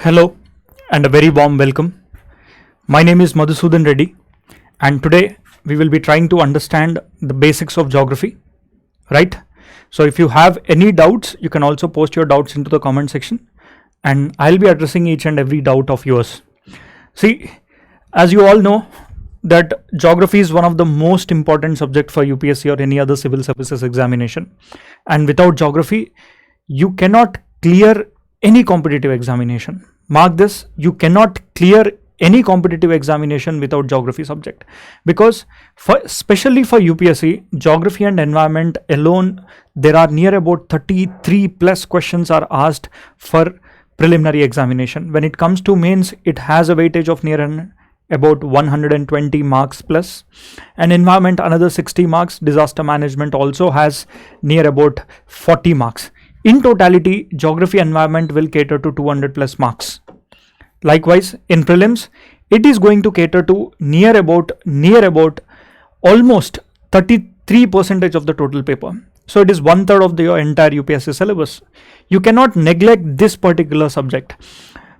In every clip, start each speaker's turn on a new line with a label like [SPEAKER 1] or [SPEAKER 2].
[SPEAKER 1] Hello and a very warm welcome. My name is Madhusudan Reddy and today we will be trying to understand the basics of geography, right? So if you have any doubts, you can also post your doubts into the comment section and I'll be addressing each and every doubt of yours. See, as you all know that geography is one of the most important subject for UPSC or any other civil services examination, and without geography you cannot clear any competitive examination. Mark this, you cannot clear any competitive examination without geography subject, because especially for UPSC, geography and environment alone, there are near about 33 plus questions are asked for preliminary examination. When it comes to mains, it has a weightage of about 120 marks plus, and environment another 60 marks. Disaster management also has near about 40 marks. In totality, geography environment will cater to 200 plus marks. Likewise, in prelims, it is going to cater to near about almost 33% of the total paper. So it is 1/3 of your entire UPSC syllabus. You cannot neglect this particular subject.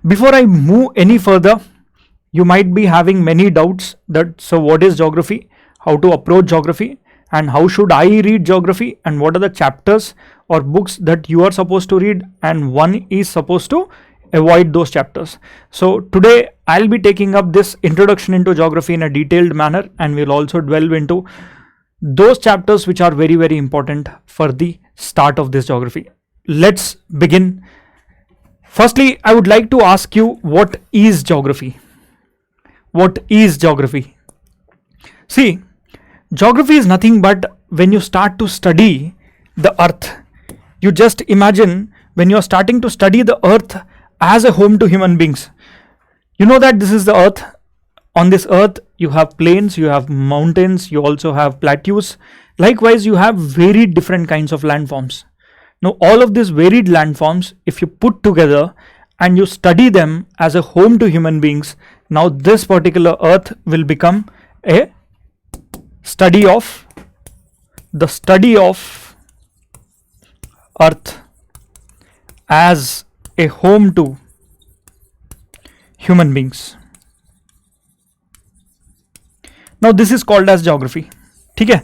[SPEAKER 1] Before I move any further, you might be having many doubts that so what is geography, how to approach geography, and how should I read geography, and what are the chapters or books that you are supposed to read and one is supposed to avoid those chapters. So today I'll be taking up this introduction into geography in a detailed manner, and we'll also delve into those chapters which are very, very important for the start of this geography. Let's begin. Firstly, I would like to ask you, what is geography? What is geography? See, geography is nothing but when you start to study the earth. You just imagine when you are starting to study the earth as a home to human beings. You know that this is the earth. On this earth, you have plains, you have mountains, you also have plateaus. Likewise, you have very different kinds of landforms. Now, all of these varied landforms, if you put together and you study them as a home to human beings, now this particular earth will become a study of earth as a home to human beings. Now this is called as geography. Okay?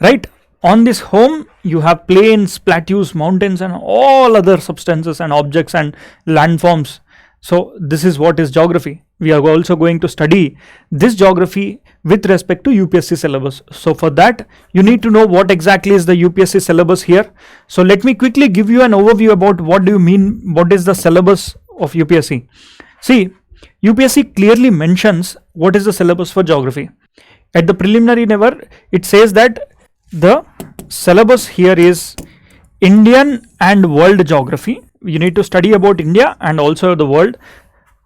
[SPEAKER 1] Right? On this home you have plains, plateaus, mountains and all other substances and objects and landforms. So this is what is geography. We are also going to study this geography with respect to UPSC syllabus. So for that, you need to know what exactly is the UPSC syllabus here. So let me quickly give you an overview about what is the syllabus of UPSC. See, UPSC clearly mentions what is the syllabus for geography. At the preliminary level, it says that the syllabus here is Indian and world geography. You need to study about India and also the world.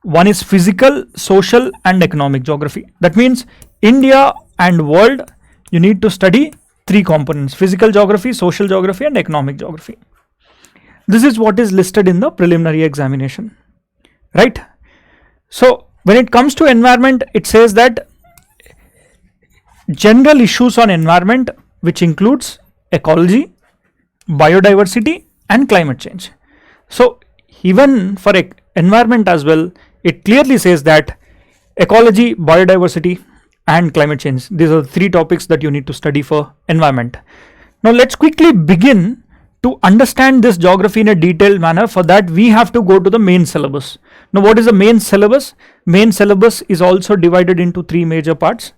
[SPEAKER 1] One is physical, social and economic geography. That means India and world, you need to study three components: physical geography, social geography and economic geography. This is what is listed in the preliminary examination, right? So when it comes to environment, it says that general issues on environment, which includes ecology, biodiversity and climate change. So even for environment as well, it clearly says that ecology, biodiversity and climate change, these are the three topics that you need to study for environment. Now let's quickly begin to understand this geography in a detailed manner. For that, we have to go to the main syllabus. Now what is the main syllabus? Main syllabus is also divided into three major parts.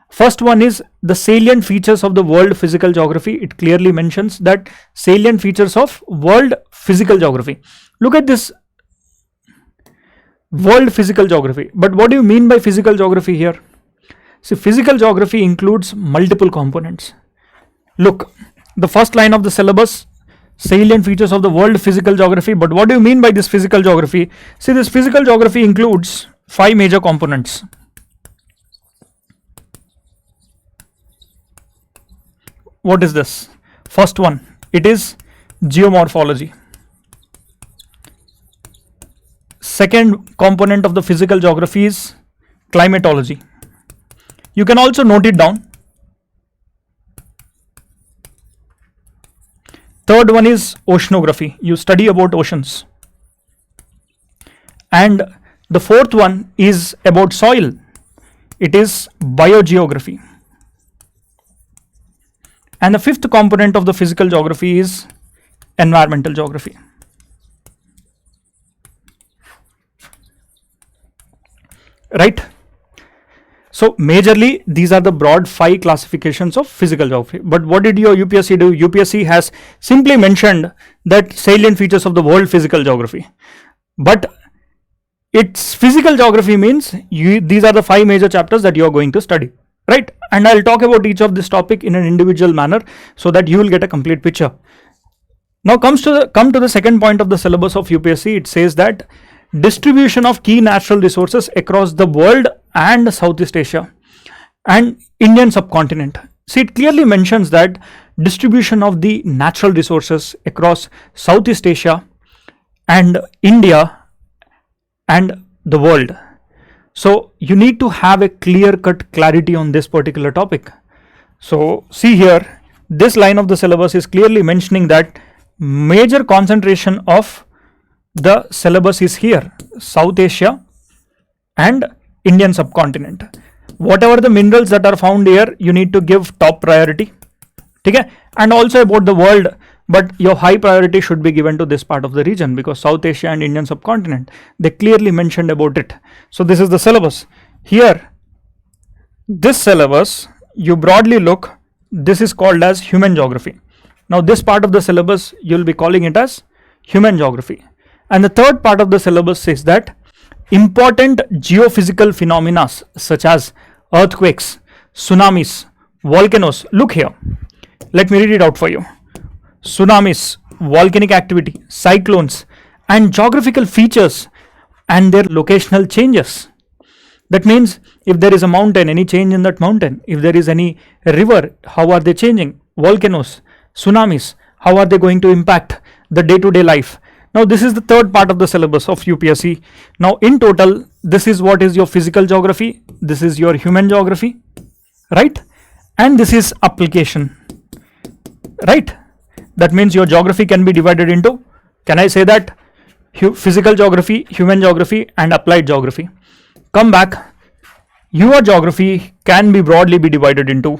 [SPEAKER 1] First one is the salient features of the world physical geography. It clearly mentions that salient features of world physical geography. Look at this, world physical geography. But what do you mean by physical geography here? See, physical geography includes multiple components. Look, the first line of the syllabus, salient features of the world physical geography. But what do you mean by this physical geography? See, this physical geography includes 5 major components. What is this? First one, it is geomorphology. Second component of the physical geography is climatology. You can also note it down. Third one is oceanography. You study about oceans. And the fourth one is about soil. It is biogeography. And the fifth component of the physical geography is environmental geography. Right? So majorly these are the broad 5 classifications of physical geography. But what did your UPSC do? UPSC has simply mentioned that salient features of the world physical geography. But its physical geography means these are the 5 major chapters that you are going to study. Right? And I'll talk about each of this topic in an individual manner so that you will get a complete picture. Now come to the second point of the syllabus of UPSC. It says that distribution of key natural resources across the world and Southeast Asia and Indian subcontinent. See, it clearly mentions that distribution of the natural resources across Southeast Asia and India and the world. So you need to have a clear-cut clarity on this particular topic. So see here, this line of the syllabus is clearly mentioning that major concentration of the syllabus is here, South Asia and Indian subcontinent. Whatever the minerals that are found here, you need to give top priority. Okay? And also about the world, but your high priority should be given to this part of the region because South Asia and Indian subcontinent, they clearly mentioned about it. So this is the syllabus. Here, this syllabus, you broadly look, this is called as human geography. Now this part of the syllabus, you will be calling it as human geography. And the third part of the syllabus says that important geophysical phenomena such as earthquakes, tsunamis, volcanoes. Look here. Let me read it out for you. Tsunamis, volcanic activity, cyclones, and geographical features and their locational changes. That means if there is a mountain, any change in that mountain. If there is any river, how are they changing? Volcanoes, tsunamis, how are they going to impact the day-to-day life? Now this is the third part of the syllabus of UPSC. Now in total, this is what is your physical geography, this is your human geography, right? And this is application, right? That means your geography can be divided into, can I say that, physical geography, human geography and applied geography. Come back, your geography can be broadly be divided into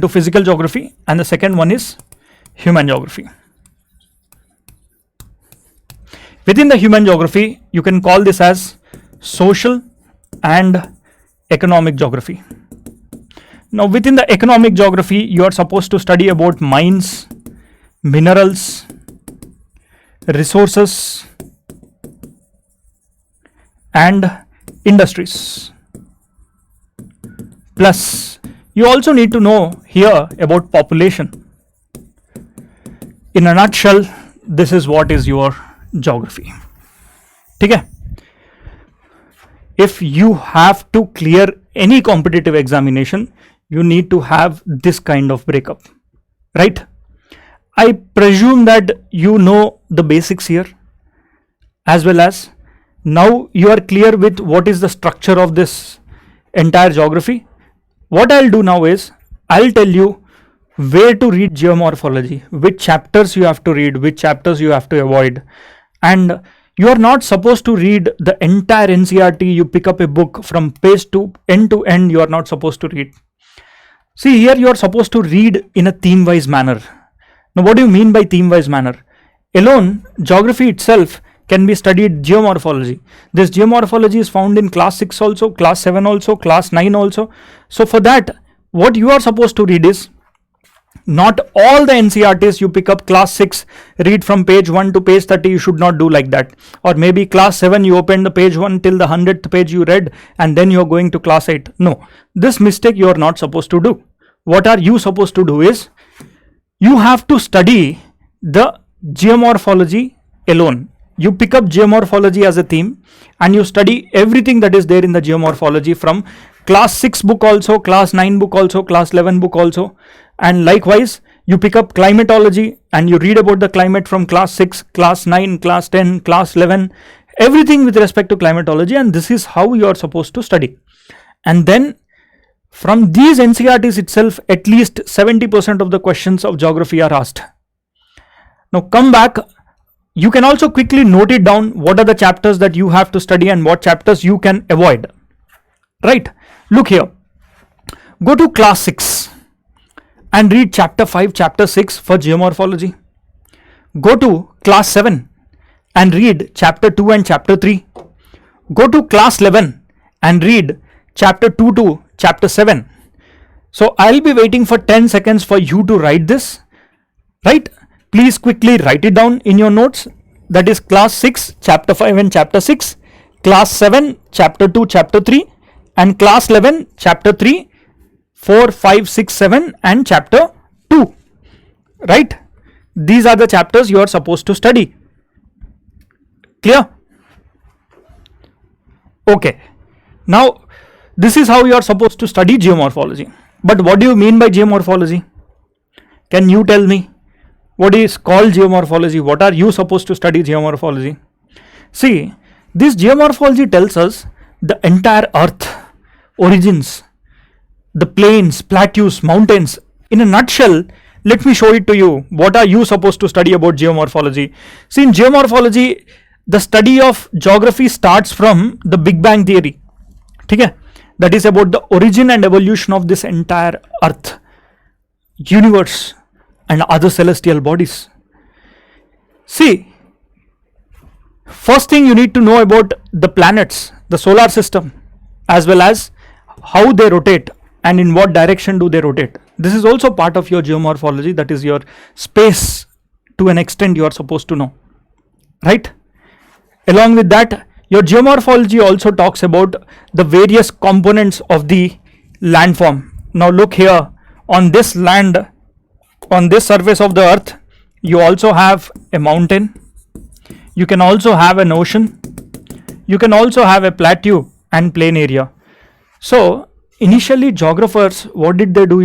[SPEAKER 1] physical geography and the second one is human geography. Within the human geography, you can call this as social and economic geography. Now within the economic geography, you are supposed to study about mines, minerals, resources and industries. Plus you also need to know here about population. In a nutshell, this is what is your geography. Okay? If you have to clear any competitive examination, you need to have this kind of breakup, right? I presume that you know the basics here, as well as now you are clear with what is the structure of this entire geography. What I'll do now is, I'll tell you where to read geomorphology, which chapters you have to read, which chapters you have to avoid. And you are not supposed to read the entire NCERT. You pick up a book from page to end, you are not supposed to read. See, here you are supposed to read in a theme-wise manner. Now, what do you mean by theme-wise manner? Alone, geography itself can be studied geomorphology. This geomorphology is found in class 6 also, class 7 also, class 9 also. So for that, what you are supposed to read is not all the NCERTs you pick up class 6, read from page 1 to page 30, you should not do like that. Or maybe class 7, you open the page 1 till the 100th page you read and then you are going to class 8. No, this mistake you are not supposed to do. What are you supposed to do is, you have to study the geomorphology alone. You pick up geomorphology as a theme and you study everything that is there in the geomorphology from class 6 book also, class 9 book also, class 11 book also. And likewise, you pick up climatology and you read about the climate from class 6, class 9, class 10, class 11, everything with respect to climatology, and this is how you are supposed to study. And then from these NCERTs itself, at least 70% of the questions of geography are asked. Now come back. You can also quickly note it down, what are the chapters that you have to study and what chapters you can avoid. Right? Look here. Go to class 6 and read chapter 5, chapter 6 for geomorphology. Go to class 7 and read chapter 2 and chapter 3. Go to class 11 and read chapter 2 to chapter 7. So I'll be waiting for 10 seconds for you to write this. Right? Please quickly write it down in your notes. That is class 6, chapter 5 and chapter 6, class 7, chapter 2, chapter 3, and class 11, chapter 3, 4, 5, 6, 7, and chapter 2. Right? These are the chapters you are supposed to study. Clear? Okay. Now, this is how you are supposed to study geomorphology. But what do you mean by geomorphology? Can you tell me? What is called geomorphology? What are you supposed to study geomorphology? See, this geomorphology tells us the entire earth, origins, the plains, plateaus, mountains. In a nutshell, let me show it to you. What are you supposed to study about geomorphology? See, in geomorphology, the study of geography starts from the Big Bang theory. Okay? That is about the origin and evolution of this entire earth, universe, and other celestial bodies. See, first thing you need to know about the planets, the solar system, as well as how they rotate and in what direction do they rotate. This is also part of your geomorphology, that is your space to an extent you are supposed to know. Right? Along with that, your geomorphology also talks about the various components of the landform. Now look here, on this land, on this surface of the earth, you also have a mountain, you can also have an ocean, you can also have a plateau and plain area. So initially geographers, what did they do,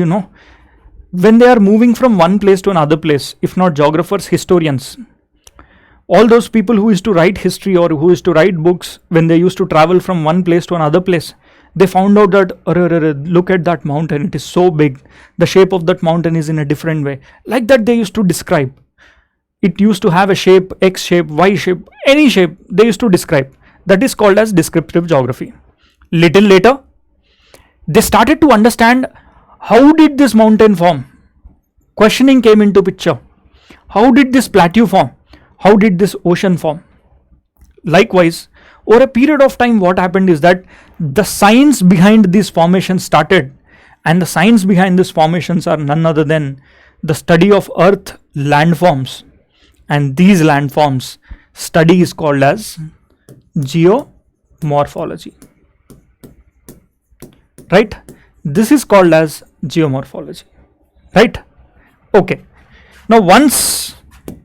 [SPEAKER 1] when they are moving from one place to another place, if not geographers, historians, all those people who used to write history or who used to write books, when they used to travel from one place to another place, they found out that, look at that mountain, it is so big, the shape of that mountain is in a different way. Like that they used to describe. It used to have a shape, X shape, Y shape, any shape they used to describe. That is called as descriptive geography. Little later, they started to understand, how did this mountain form? Questioning came into picture. How did this plateau form? How did this ocean form? Likewise, over a period of time, what happened is that the science behind these formations started, and the science behind these formations are none other than the study of earth landforms, and these landforms study is called as geomorphology. Right? This is called as geomorphology. Right? Okay. Now once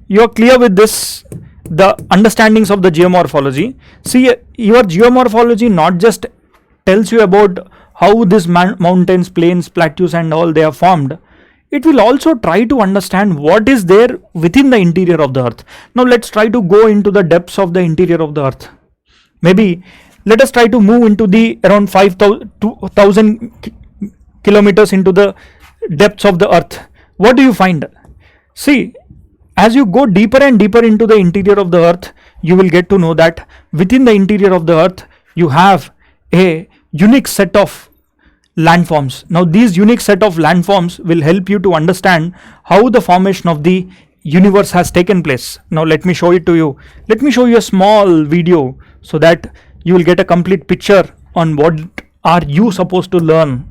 [SPEAKER 1] you are clear with this, the understandings of the geomorphology, see, your geomorphology not just tells you about how these mountains, plains, plateaus and all they are formed, it will also try to understand what is there within the interior of the earth. Now let's try to go into the depths of the interior of the earth. Maybe let us try to move into the around 5,000 kilometers into the depths of the earth. What do you find? See, as you go deeper and deeper into the interior of the earth, you will get to know that within the interior of the earth, you have a unique set of landforms. Now these unique set of landforms will help you to understand how the formation of the universe has taken place. Now let me show it to you. Let me show you a small video so that you will get a complete picture on what are you supposed to learn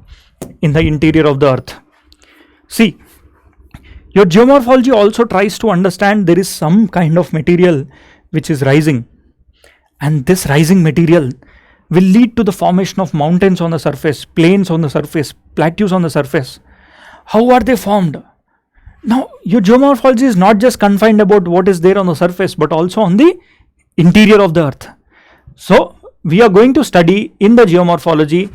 [SPEAKER 1] in the interior of the earth. See, your geomorphology also tries to understand there is some kind of material which is rising, and this rising material will lead to the formation of mountains on the surface, plains on the surface, plateaus on the surface. How are they formed? Now, your geomorphology is not just confined about what is there on the surface, but also on the interior of the earth. So, we are going to study in the geomorphology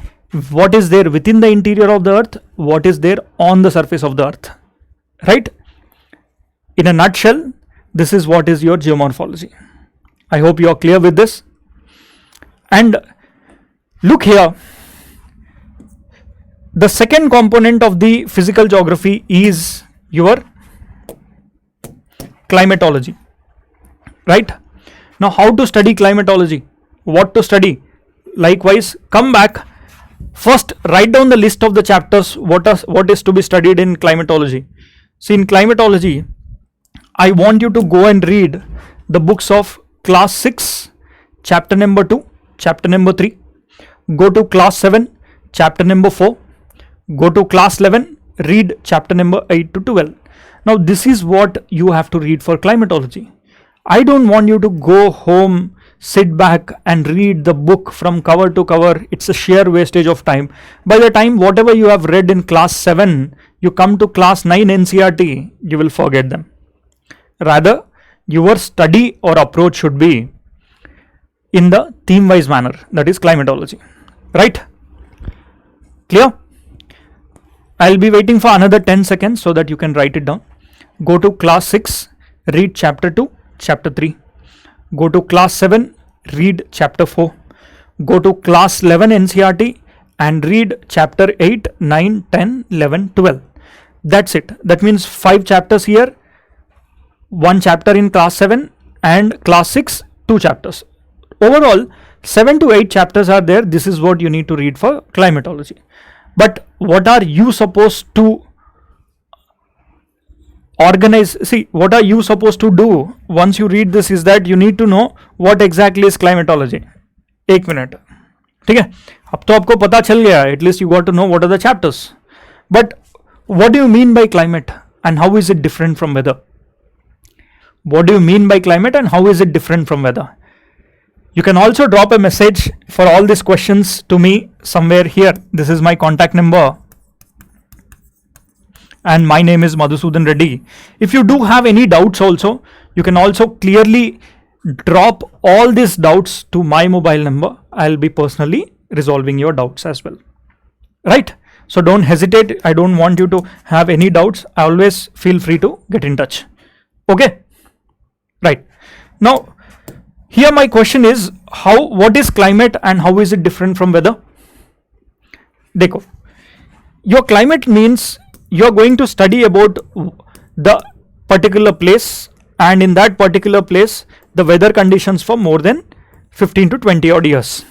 [SPEAKER 1] what is there within the interior of the earth, what is there on the surface of the earth. Right? In a nutshell, this is what is your geomorphology. I hope you are clear with this. And look here, the second component of the physical geography is your climatology, right? Now, how to study climatology? What to study? Likewise, come back. First, write down the list of the chapters. What is to be studied in climatology? See, in climatology, I want you to go and read the books of class 6, chapter number 2, chapter number 3. Go to class 7, chapter number 4. Go to class 11, read chapter number 8 to 12. Now, this is what you have to read for climatology. I don't want you to go home, sit back and read the book from cover to cover. It's a sheer wastage of time. By the time whatever you have read in class 7, you come to class 9 NCERT, you will forget them. Rather, your study or approach should be in the theme-wise manner, that is climatology. Right? Clear? I'll be waiting for another 10 seconds so that you can write it down. Go to class 6, read chapter 2, chapter 3. Go to class 7, read chapter 4. Go to class 11 NCERT and read chapter 8, 9, 10, 11, 12. That's it. That means 5 chapters here, 1 chapter in class 7, and class 6, 2 chapters. Overall, 7 to 8 chapters are there. This is what you need to read for climatology. But what are you supposed to organize? See, what are you supposed to do once you read this is that you need to know what exactly is climatology. 1 minute. ठीक है, अब तो आपको पता चल गया. At least you got to know what are the chapters. But what do you mean by climate and how is it different from weather? What do you mean by climate and how is it different from weather? You can also drop a message for all these questions to me somewhere here. This is my contact number. And my name is Madhusudan Reddy. If you do have any doubts also, you can also clearly drop all these doubts to my mobile number. I'll be personally resolving your doubts as well. Right? So don't hesitate. I don't want you to have any doubts. Always feel free to get in touch. Okay? Right. Now, here my question is, what is climate and how is it different from weather? Dekho, your climate means you're going to study about the particular place, and in that particular place the weather conditions for more than 15 to 20 odd years,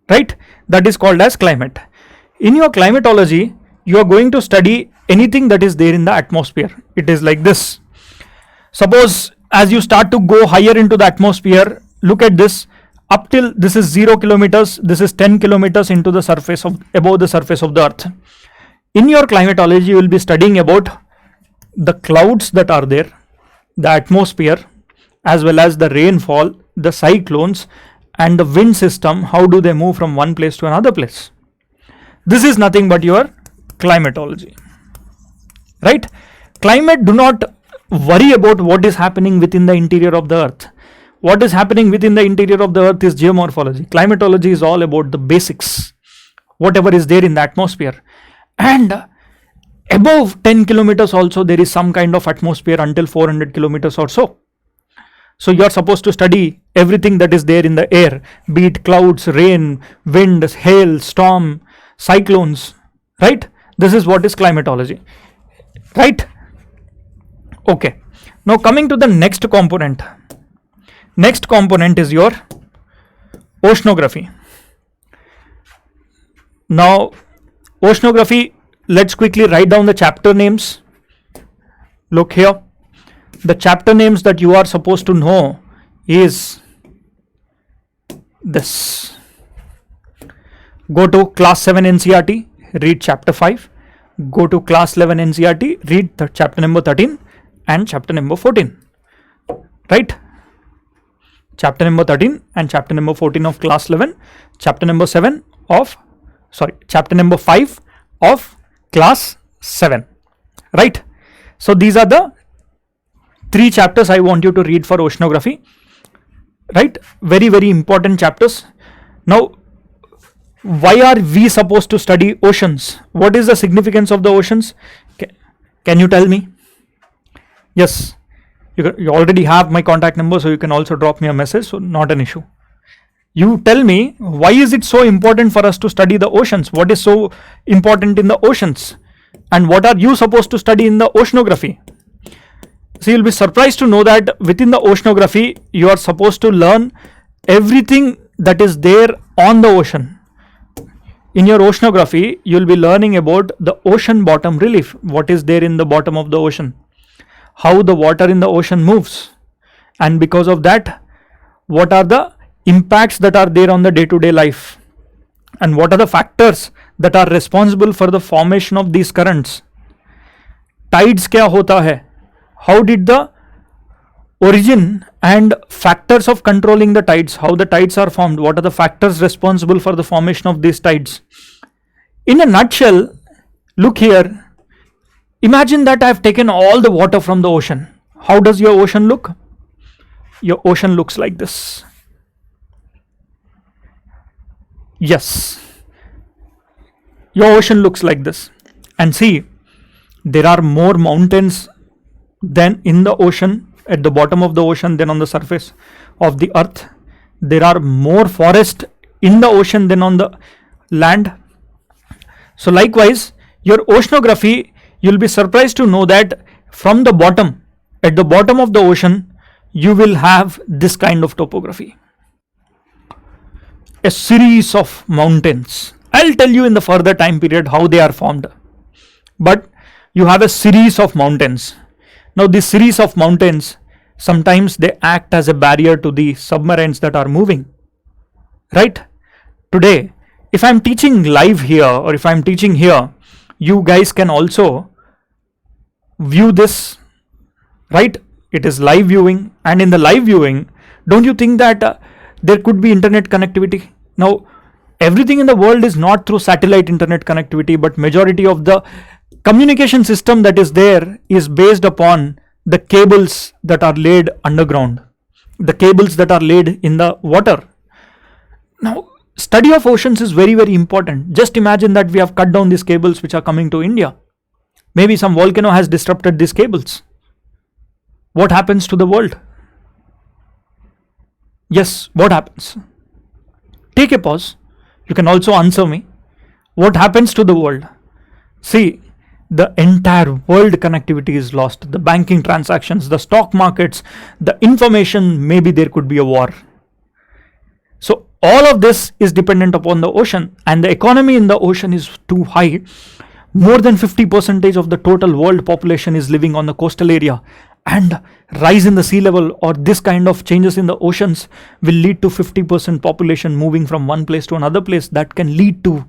[SPEAKER 1] right? That is called as climate. In your climatology, you are going to study anything that is there in the atmosphere. It is like this. Suppose as you start to go higher into the atmosphere, look at this. Up till this is 0 kilometers, this is 10 kilometers into the surface of above the surface of the earth. In your climatology, you will be studying about the clouds that are there, the atmosphere, as well as the rainfall, the cyclones, and the wind system. How do they move from one place to another place? This is nothing but your climatology, right? Climate do not worry about what is happening within the interior of the earth. What is happening within the interior of the earth is geomorphology. Climatology is all about the basics, whatever is there in the atmosphere. And above 10 kilometers also there is some kind of atmosphere until 400 kilometers or so. So you are supposed to study everything that is there in the air, be it clouds, rain, wind, hail, storm, cyclones, right? This is what is climatology, right? Okay. Now coming to the next component. Next component is your oceanography. Now, oceanography, let's quickly write down the chapter names. Look here. The chapter names that you are supposed to know is this. Go to class 7 NCERT, read chapter 5. Go to class 11 NCERT, read the chapter number 13 and chapter number 14. Right? Chapter number 13 and chapter number 14 of class 11, chapter number 5 of class 7, right? So these are the 3 chapters I want you to read for oceanography, right? Very, very important chapters. Now, why are we supposed to study oceans? What is the significance of the oceans? Can you tell me? Yes. You already have my contact number, so you can also drop me a message, so not an issue. You tell me, why is it so important for us to study the oceans? What is so important in the oceans? And what are you supposed to study in the oceanography? So you'll be surprised to know that within the oceanography, you are supposed to learn everything that is there on the ocean. In your oceanography, you'll be learning about the ocean bottom relief, what is there in the bottom of the ocean, how the water in the ocean moves, and because of that, what are the impacts that are there on the day-to-day life, and what are the factors that are responsible for the formation of these currents. Tides kya hota hai? How did the origin and factors of controlling the tides, how the tides are formed, what are the factors responsible for the formation of these tides. In a nutshell, look here, imagine that I have taken all the water from the ocean. How does your ocean look? Your ocean looks like this. Yes, your ocean looks like this. And see, there are more mountains than in the ocean, at the bottom of the ocean, than on the surface of the earth. There are more forest in the ocean than on the land. So likewise, your oceanography, you'll be surprised to know that from the bottom, at the bottom of the ocean, you will have this kind of topography. A series of mountains. I'll tell you in the further time period how they are formed. But you have a series of mountains. Now this series of mountains, sometimes they act as a barrier to the submarines that are moving. Right? Today, if I'm teaching live here or if I'm teaching here, you guys can also view this, right? It is live viewing, and in the live viewing, don't you think that there could be internet connectivity? Now, everything in the world is not through satellite internet connectivity, but majority of the communication system that is there is based upon the cables that are laid underground, the cables that are laid in the water. Now, study of oceans is very, very important. Just imagine that we have cut down these cables which are coming to India. Maybe some volcano has disrupted these cables. What happens to the world? Yes, what happens? Take a pause. You can also answer me. What happens to the world? See, the entire world connectivity is lost. The banking transactions, the stock markets, the information, maybe there could be a war. So all of this is dependent upon the ocean, and the economy in the ocean is too high. More than 50% of the total world population is living on the coastal area, and rise in the sea level or this kind of changes in the oceans will lead to 50% population moving from one place to another place. That can lead to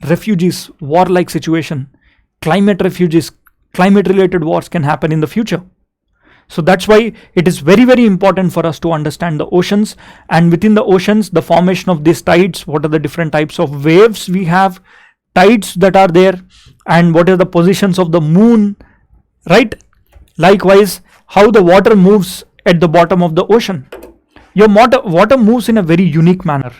[SPEAKER 1] refugees, war-like situation, climate refugees, climate related wars can happen in the future. So that's why it is very, very important for us to understand the oceans, and within the oceans, the formation of these tides, what are the different types of waves we have, tides that are there, and what are the positions of the moon, right? Likewise, how the water moves at the bottom of the ocean. Your water moves in a very unique manner.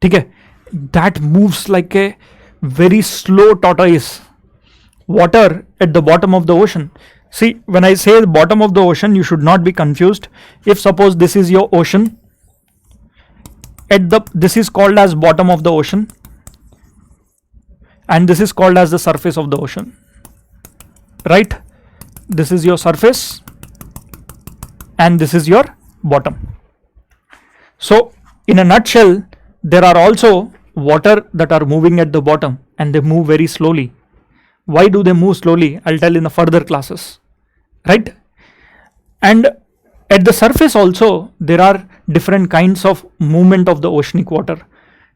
[SPEAKER 1] Okay? That moves like a very slow tortoise. Water at the bottom of the ocean. See, when I say the bottom of the ocean, you should not be confused. If suppose this is your ocean, this is called as bottom of the ocean, and this is called as the surface of the ocean. Right? This is your surface, and this is your bottom. So in a nutshell, there are also water that are moving at the bottom, and they move very slowly. Why do they move slowly? I'll tell in the further classes, right? And at the surface also, there are different kinds of movement of the oceanic water.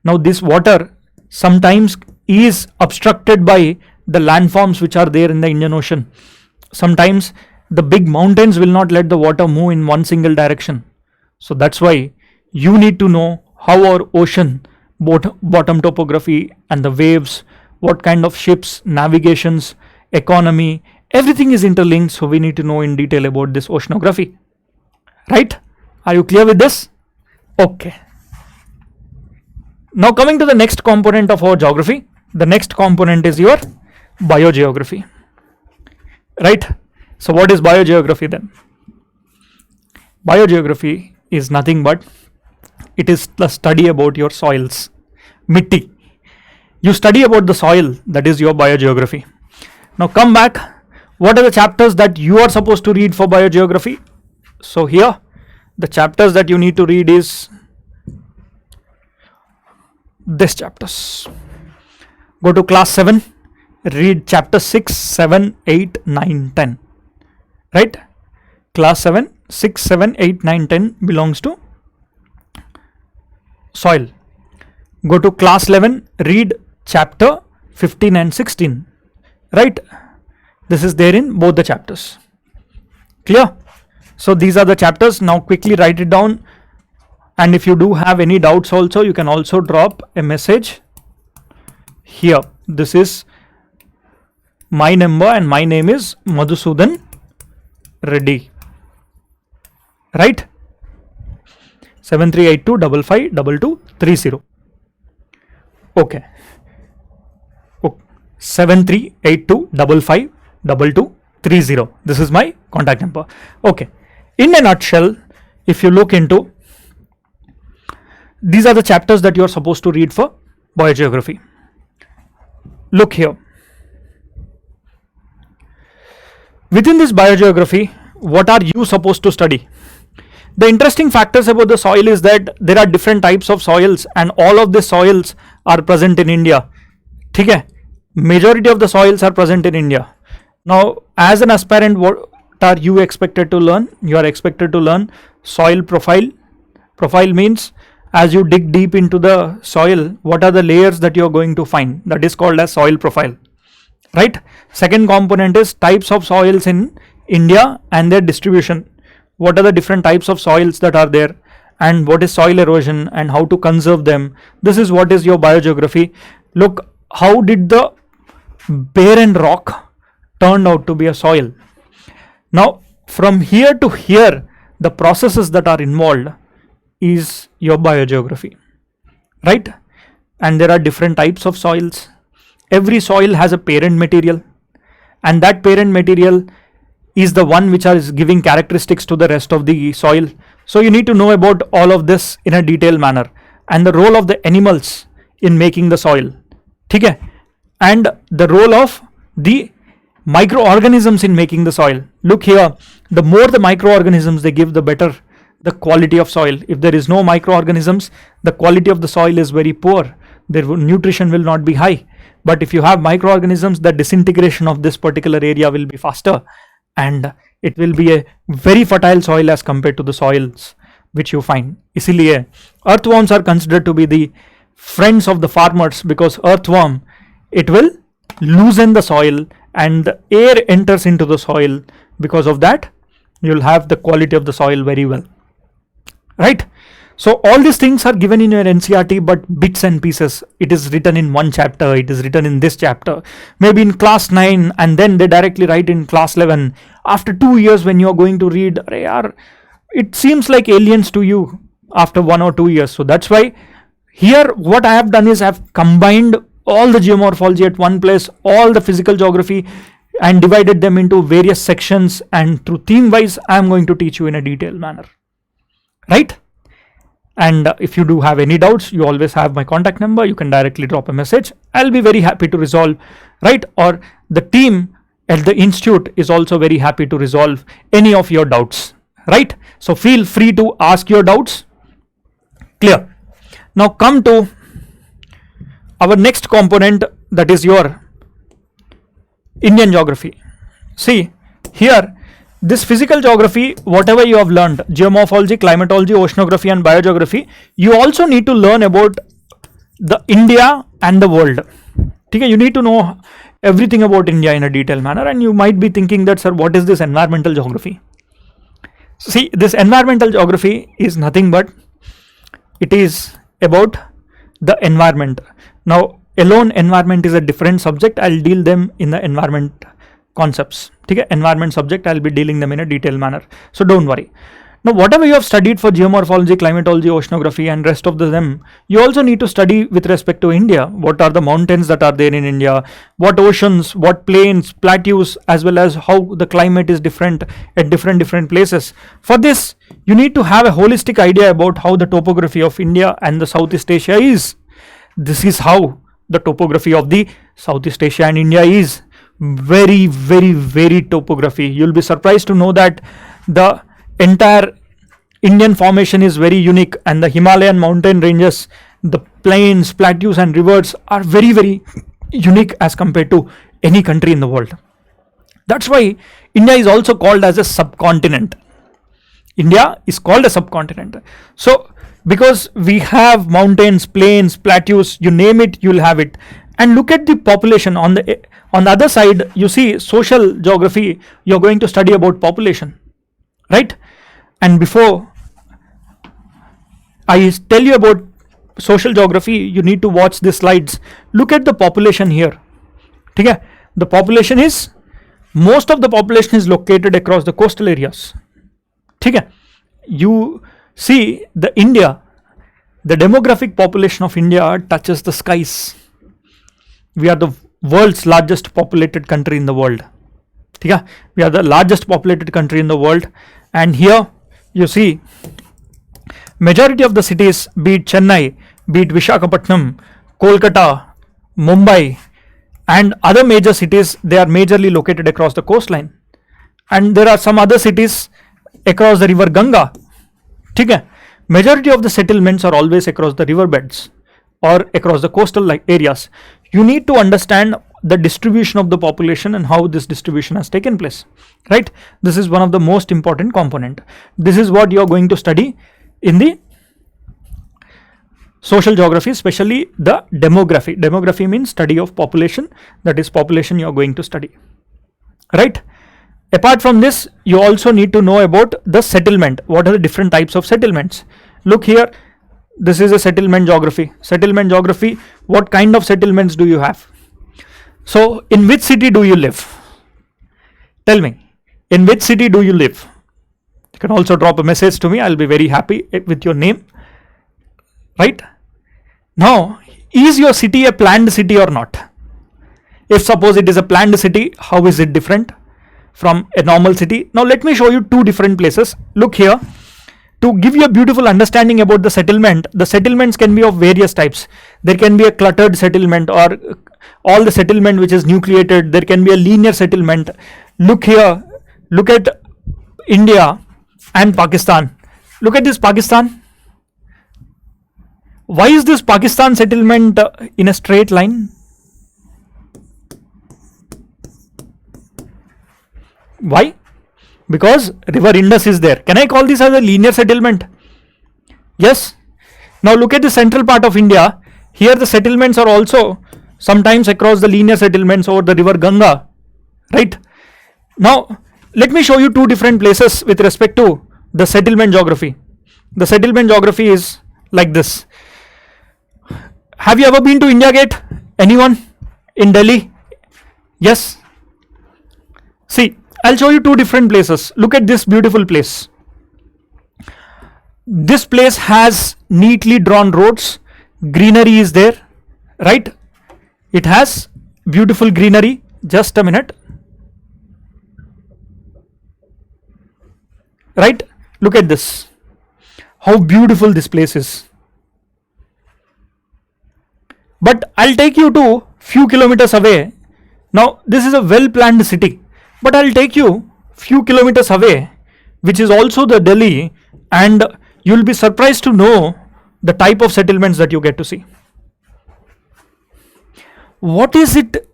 [SPEAKER 1] Now this water sometimes is obstructed by the landforms which are there in the Indian Ocean. Sometimes the big mountains will not let the water move in one single direction. So that's why you need to know how our ocean, bottom topography and the waves, what kind of ships, navigations, economy, everything is interlinked. So we need to know in detail about this oceanography. Right? Are you clear with this? Okay. Now coming to the next component of our geography. The next component is your biogeography. Right? So what is biogeography then? Biogeography is nothing but it is the study about your soils. Mitti. You study about the soil, that is your biogeography. Now come back. What are the chapters that you are supposed to read for biogeography? So here, the chapters that you need to read is this chapters. Go to class 7, read chapter 6, 7, 8, 9, 10. Right? Class 7, 6, 7, 8, 9, 10 belongs to soil. Go to class 11, read chapter 15 and 16. Right? This is there in both the chapters. Clear? So these are the chapters. Now quickly write it down. And if you do have any doubts also, you can also drop a message here. This is my number and my name is Madhusudan Reddy. Right? 7382552230. Okay. 7382552230. This is my contact number. Okay. In a nutshell, if you look into, these are the chapters that you are supposed to read for biogeography. Look here. Within this biogeography, what are you supposed to study? The interesting factors about the soil is that there are different types of soils and all of the soils are present in India. Okay? Majority of the soils are present in India. Now, as an aspirant, what are you expected to learn? You are expected to learn soil profile. Profile means as you dig deep into the soil, what are the layers that you are going to find? That is called as soil profile. Right? Second component is types of soils in India and their distribution. What are the different types of soils that are there, and what is soil erosion and how to conserve them? This is what is your biogeography. Look, how did the barren rock turn out to be a soil? Now, from here to here, the processes that are involved is your biogeography, right? And there are different types of soils. Every soil has a parent material, and that parent material is the one which is giving characteristics to the rest of the soil. So you need to know about all of this in a detailed manner, and the role of the animals in making the soil, okay? And the role of the microorganisms in making the soil. Look here, the more the microorganisms they give, the better the quality of soil. If there is no microorganisms, the quality of the soil is very poor. Their nutrition will not be high. But if you have microorganisms, the disintegration of this particular area will be faster, and it will be a very fertile soil as compared to the soils which you find. Isliye, earthworms are considered to be the friends of the farmers, because earthworm, it will loosen the soil and the air enters into the soil. Because of that, you will have the quality of the soil very well. Right? So all these things are given in your NCERT, but bits and pieces. It is written in one chapter, it is written in this chapter, maybe in class 9, and then they directly write in class 11. After 2 years, when you are going to read, it seems like aliens to you after 1 or 2 years. So that's why here what I have done is I have combined all the geomorphology at one place, all the physical geography, and divided them into various sections, and through theme wise I am going to teach you in a detailed manner. Right? And if you do have any doubts, you always have my contact number. You can directly drop a message. I'll be very happy to resolve, right? Or the team at the institute is also very happy to resolve any of your doubts, right? So feel free to ask your doubts. Clear? Now come to our next component, that is your Indian geography. See here, this physical geography, whatever you have learned, geomorphology, climatology, oceanography and biogeography, you also need to learn about the India and the world. Okay, you need to know everything about India in a detailed manner, and you might be thinking that, sir, what is this environmental geography? See, this environmental geography is nothing but it is about the environment. Now, alone environment is a different subject. I'll deal them in the environment concepts. Okay, environment subject, I'll be dealing them in a detailed manner. So don't worry. Now, whatever you have studied for geomorphology, climatology, oceanography and rest of them, you also need to study with respect to India. What are the mountains that are there in India? What oceans, what plains, plateaus, as well as how the climate is different at different places. For this, you need to have a holistic idea about how the topography of India and the Southeast Asia is. This is how the topography of the Southeast Asia and India is. very, very, very topography. You'll be surprised to know that the entire Indian formation is very unique, and the Himalayan mountain ranges, the plains, plateaus and rivers are very, very unique as compared to any country in the world. That's why India is also called as a subcontinent. India is called a subcontinent. So because we have mountains, plains, plateaus, you name it, you'll have it. And look at the population. On the other side, you see social geography, you're going to study about population, right? And before I tell you about social geography, you need to watch these slides. Look at the population here. Okay? The population is, most of the population is located across the coastal areas. Okay? You see the demographic population of India touches the skies. We are the world's largest populated country in the world. Okay? We are the largest populated country in the world, and here you see majority of the cities, be it Chennai, be it Visakhapatnam, Kolkata, Mumbai and other major cities, they are majorly located across the coastline. And there are some other cities across the river Ganga. Okay? Majority of the settlements are always across the riverbeds or across the coastal areas. You need to understand the distribution of the population and how this distribution has taken place, right? This is one of the most important component. This is what you are going to study in the social geography, especially the demography. Demography means study of population, that is population you are going to study, right? Apart from this, you also need to know about the settlement. What are the different types of settlements? Look here, this is a settlement geography. Settlement geography, what kind of settlements do you have? So in which city do you live? Tell me, in which city do you live? You can also drop a message to me. I'll be very happy with your name, right? Now, is your city a planned city or not? If suppose it is a planned city, how is it different from a normal city? Now let me show you two different places. Look here. To give you a beautiful understanding about the settlements can be of various types. There can be a cluttered settlement, or all the settlement which is nucleated. There can be a linear settlement. Look here, look at India and Pakistan. Look at this Pakistan. Why is this Pakistan settlement in a straight line? Why? Because river Indus is there. Can I call this as a linear settlement? Yes. Now look at the central part of India. Here the settlements are also sometimes across the linear settlements over the river Ganga, right? Now let me show you two different places with respect to the settlement geography. The settlement geography is like this. Have you ever been to India Gate? Anyone in Delhi? Yes. See, I'll show you two different places. Look at this beautiful place. This place has neatly drawn roads. Greenery is there, right? It has beautiful greenery. Just a minute. Right? Look at this. How beautiful this place is. But I'll take you to few kilometers away. Now, this is a well-planned city. But I'll take you few kilometers away, which is also the Delhi, and you'll be surprised to know the type of settlements that you get to see. What is it?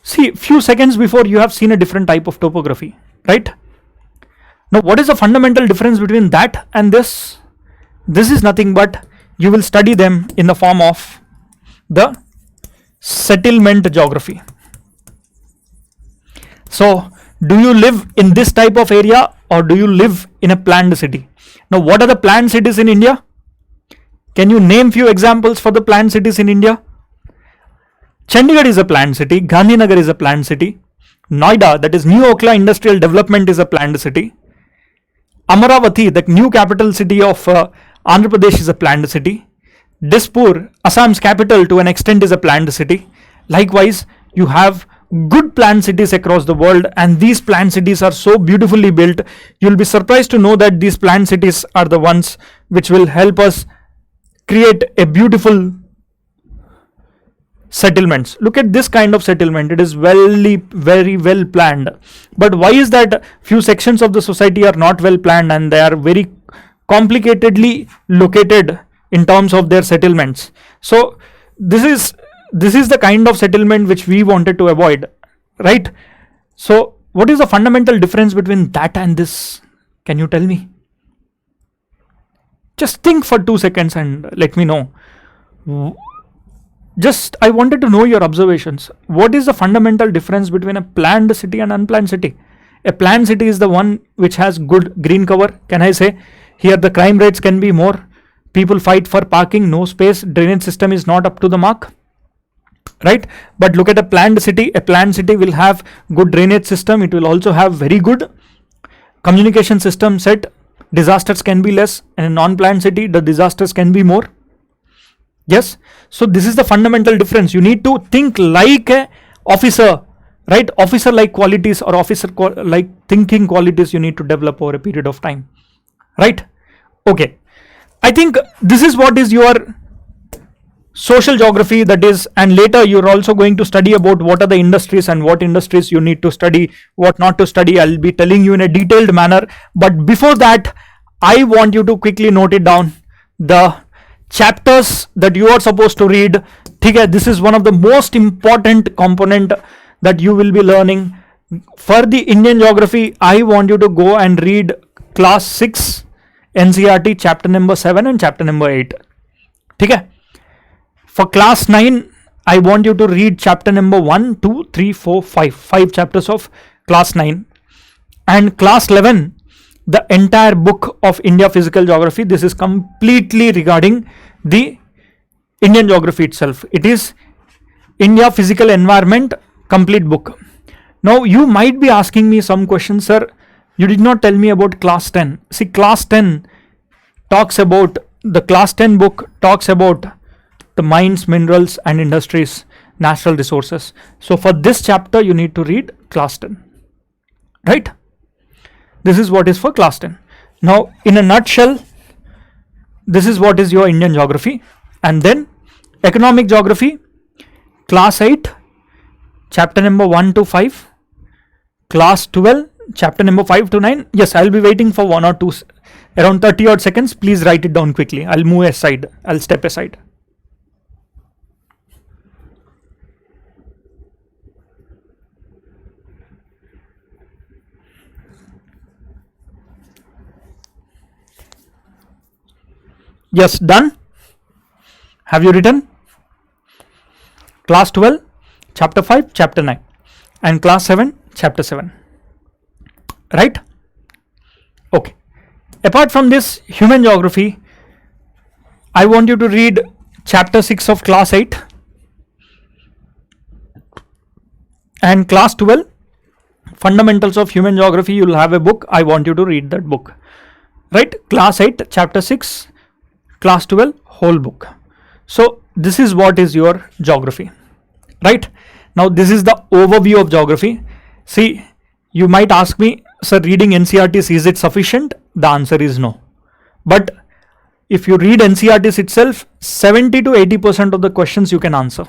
[SPEAKER 1] See, few seconds before you have seen a different type of topography, right? Now, what is the fundamental difference between that and this? This is nothing but you will study them in the form of the settlement geography. So, do you live in this type of area or do you live in a planned city? Now, what are the planned cities in India? Can you name few examples for the planned cities in India? Chandigarh is a planned city. Gandhinagar is a planned city. Noida, that is New Okhla Industrial Development, is a planned city. Amaravati, the new capital city of Andhra Pradesh, is a planned city. Dispur, Assam's capital, to an extent is a planned city. Likewise, you have good planned cities across the world, and these planned cities are so beautifully built. You'll be surprised to know that these planned cities are the ones which will help us create a beautiful settlements. Look at this kind of settlement. It is very well planned. But why is that few sections of the society are not well planned and they are very complicatedly located in terms of their settlements? So this is the kind of settlement which we wanted to avoid, right? So what is the fundamental difference between that and this? Can you tell me? Just think for 2 seconds and let me know. I wanted to know your observations. What is the fundamental difference between a planned city and unplanned city? A planned city is the one which has good green cover. Can I say here the crime rates can be more? People fight for parking, no space, drainage system is not up to the mark, right? But look at a planned city. A planned city will have good drainage system. It will also have very good communication system set. Disasters can be less. And in non-planned city, the disasters can be more. Yes. So this is the fundamental difference. You need to think like a officer, right? Officer like qualities or officer like thinking qualities you need to develop over a period of time, right? Okay. I think this is what is your social geography, that is, and later you're also going to study about what are the industries and what industries you need to study, what not to study. I'll be telling you in a detailed manner. But before that, I want you to quickly note it down. The chapters that you are supposed to read. This is one of the most important component that you will be learning. For the Indian geography, I want you to go and read class 6 NCERT chapter number 7 and chapter number 8. For class 9, I want you to read chapter number 1, 2, 3, 4, 5. 5 chapters of class 9. And class 11, the entire book of India Physical Geography. This is completely regarding the Indian geography itself. It is India Physical Environment complete book. Now you might be asking me some questions, sir. You did not tell me about class 10. See, class 10 talks about, the class 10 book talks about the mines, minerals and industries, natural resources. So for this chapter, you need to read class 10, right? This is what is for class 10. Now, in a nutshell, this is what is your Indian geography. And then economic geography, class 8, chapter number 1 to 5, class 12, chapter number 5 to 9. Yes, I'll be waiting for 1 or 2, around 30 odd seconds. Please write it down quickly. I'll move aside. I'll step aside. Yes, done. Have you written? Class 12, chapter 5, chapter 9, and class 7, chapter 7. Right? Okay. Apart from this human geography, I want you to read chapter 6 of class 8 and class 12, fundamentals of human geography. You will have a book. I want you to read that book. Right? Class 8, chapter 6, class 12, whole book. So this is what is your geography, right? Now this is the overview of geography. See, you might ask me, sir, reading NCERTs, is it sufficient? The answer is no. But if you read NCERTs itself, 70 to 80% of the questions you can answer.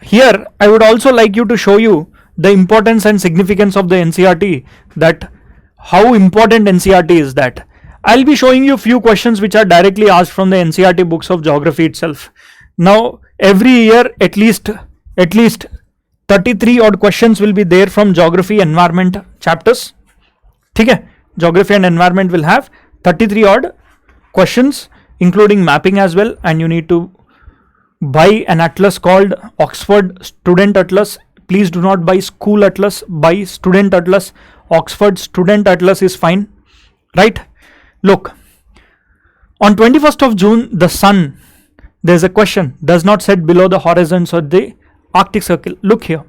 [SPEAKER 1] Here, I would also like you to show you the importance and significance of the NCERT, that how important NCERT is that. I'll be showing you few questions which are directly asked from the NCERT books of geography itself. Now, every year at least 33 odd questions will be there from geography environment chapters. Geography and environment will have 33 odd questions, including mapping as well, and you need to buy an atlas called Oxford Student Atlas. Please do not buy school atlas, buy student atlas. Oxford Student Atlas is fine, right? Look, on 21st of June, the sun, there's a question, does not set below the horizons of the Arctic Circle. Look here.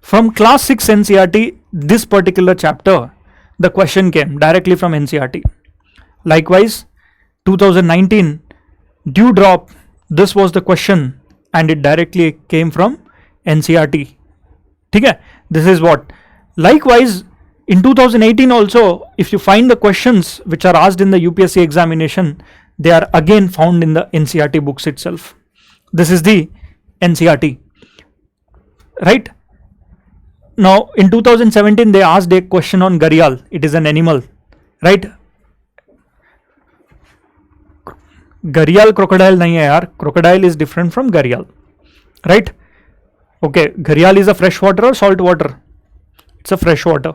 [SPEAKER 1] From class 6 NCERT, this particular chapter, the question came directly from NCERT. Likewise, 2019, dewdrop, this was the question and it directly came from NCERT. This is what. Likewise, in 2018 also, if you find the questions which are asked in the UPSC examination, they are again found in the NCERT books itself. This is the NCERT, right? Now in 2017 they asked a question on gharial. It is an animal, right? Gharial crocodile nahi hai yaar. Crocodile is different from gharial, right? Okay, gharial is a fresh water or salt water? It's a fresh water.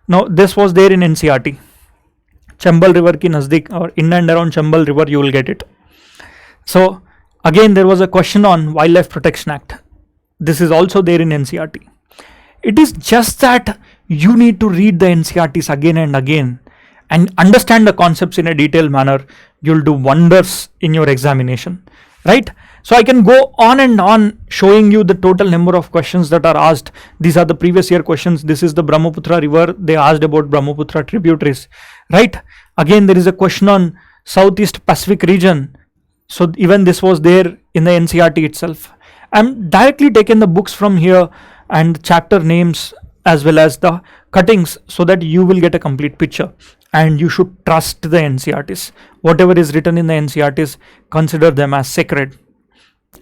[SPEAKER 1] Now this was there in NCERT. Chambal river ki nazdik, or in and around Chambal river you will get it. So again there was a question on Wildlife Protection Act. This is also there in NCERT. It is just that you need to read the NCERTs again and again and understand the concepts in a detailed manner. You'll do wonders in your examination, right? So I can go on and on showing you the total number of questions that are asked. These are the previous year questions. This is the Brahmaputra river. They asked about Brahmaputra tributaries, right? Again, there is a question on Southeast Pacific region. So even this was there in the NCERT itself. I'm directly taken the books from here and chapter names as well as the cuttings so that you will get a complete picture. And you should trust the NCERTs. Whatever is written in the NCERTs, consider them as sacred.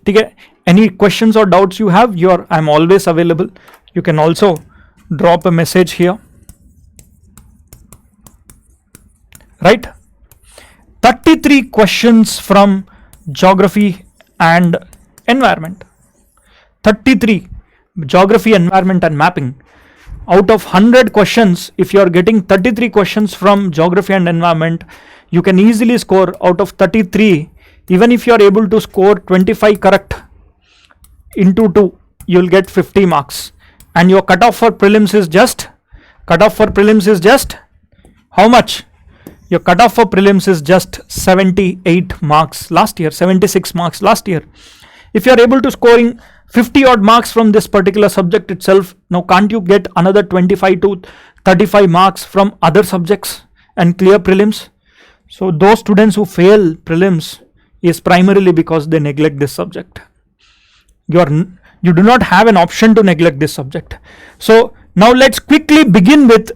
[SPEAKER 1] Okay. Any questions or doubts you have, I'm always available. You can also drop a message here, right? 33 questions from geography and environment. 33 geography, environment and mapping. Out of 100 questions, if you are getting 33 questions from geography and environment, you can easily score out of 33. Even if you are able to score 25 correct into 2, you will get 50 marks. And your cutoff for prelims is just how much? Your cutoff for prelims is just 78 marks last year, 76 marks last year. If you are able to scoring 50 odd marks from this particular subject itself, now can't you get another 25 to 35 marks from other subjects and clear prelims? So those students who fail prelims is primarily because they neglect this subject. You do not have an option to neglect this subject. So now let's quickly begin with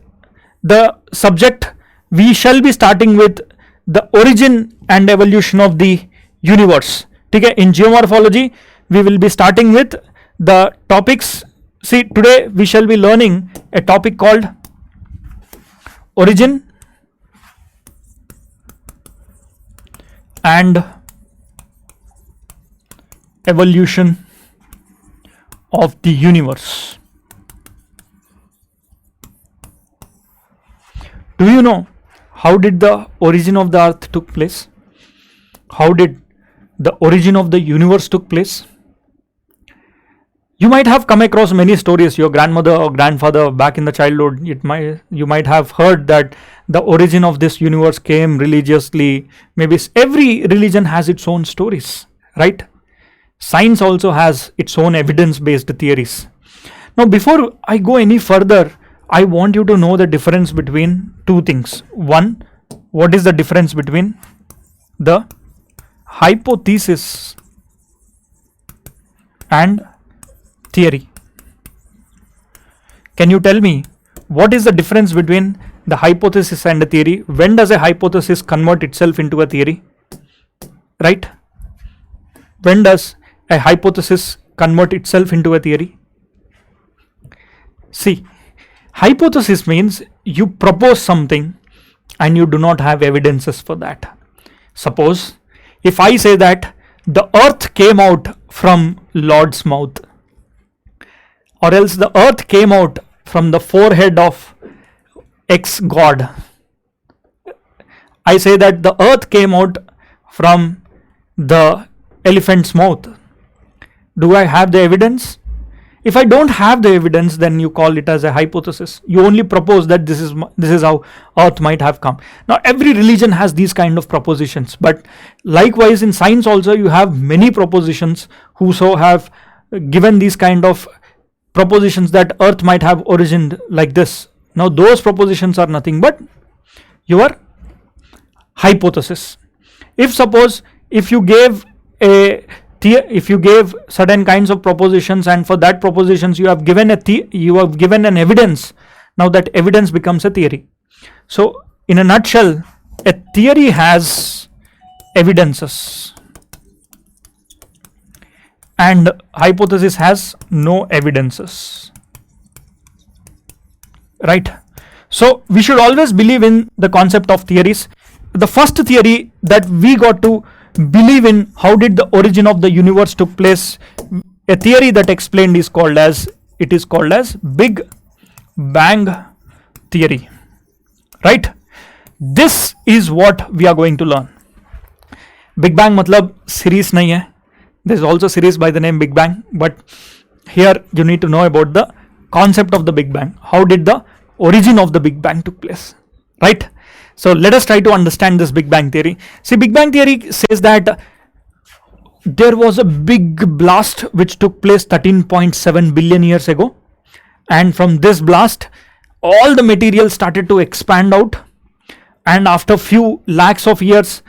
[SPEAKER 1] the subject. We shall be starting with the origin and evolution of the universe. Okay, in geomorphology, we will be starting with the topics. See, today we shall be learning a topic called origin and evolution of the universe. Do you know how did the origin of the earth took place? How did the origin of the universe took place? You might have come across many stories. Your grandmother or grandfather back in the childhood, you might have heard that the origin of this universe came religiously. Maybe every religion has its own stories, right? Science also has its own evidence-based theories. Now, before I go any further, I want you to know the difference between two things. One, what is the difference between the hypothesis and theory? Can you tell me what is the difference between the hypothesis and the theory? When does a hypothesis convert itself into a theory? Right? When does a hypothesis convert itself into a theory? See, hypothesis means you propose something and you do not have evidences for that. Suppose if I say that the earth came out from Lord's mouth, or else the earth came out from the forehead of X god. I say that the earth came out from the elephant's mouth. Do I have the evidence? If I don't have the evidence, then you call it as a hypothesis. You only propose that this is how earth might have come. Now every religion has these kind of propositions, but likewise in science also you have many propositions who so have given these kind of propositions that earth might have origined like this. Now those propositions are nothing but your hypothesis. If you gave certain kinds of propositions and for that propositions you have given an evidence, now that evidence becomes a theory. So in a nutshell, a theory has evidences. and hypothesis has no evidences, right? So we should always believe in the concept of theories. The first theory that we got to believe in, how did the origin of the universe took place, a theory that explained is called as Big Bang theory, right? This is what we are going to learn. Big Bang matlab series nahi hai. There is also series by the name Big Bang, but here you need to know about the concept of the Big Bang. How did the origin of the Big Bang took place, right? So let us try to understand this Big Bang theory. See, Big Bang theory says that there was a big blast which took place 13.7 billion years ago, and from this blast all the material started to expand out, and after few lakhs of years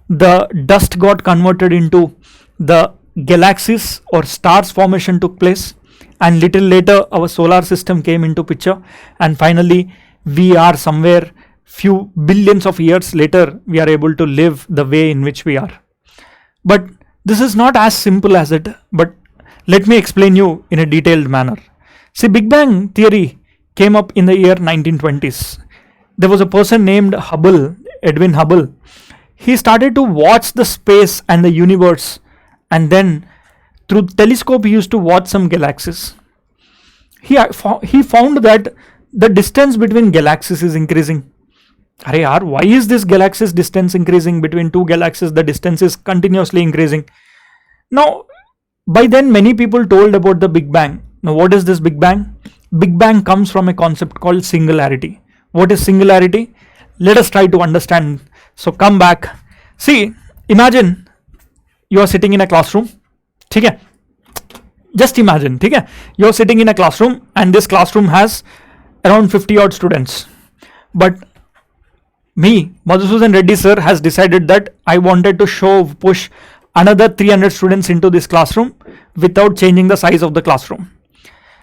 [SPEAKER 1] the dust got converted into the galaxies or stars formation took place, and little later our solar system came into picture, and finally we are somewhere few billions of years later we are able to live the way in which we are. But this is not as simple as it, but let me explain you in a detailed manner. See, Big Bang theory came up in the year 1920s. There was a person named Hubble, Edwin Hubble. He started to watch the space and the universe, and then through telescope he used to watch some galaxies. He found that the distance between galaxies is increasing. Arey yaar, why is this galaxy's distance increasing? Between two galaxies the distance is continuously increasing. Now, by then many people told about the Big Bang. Now what is this Big Bang? Big Bang comes from a concept called singularity. What is singularity? Let us try to understand. So come back. See, imagine you are sitting in a classroom. Okay? Just imagine. Okay? You are sitting in a classroom, and this classroom has around 50 odd students. But me, Madhusudan Reddy sir, has decided that I wanted to push another 300 students into this classroom without changing the size of the classroom.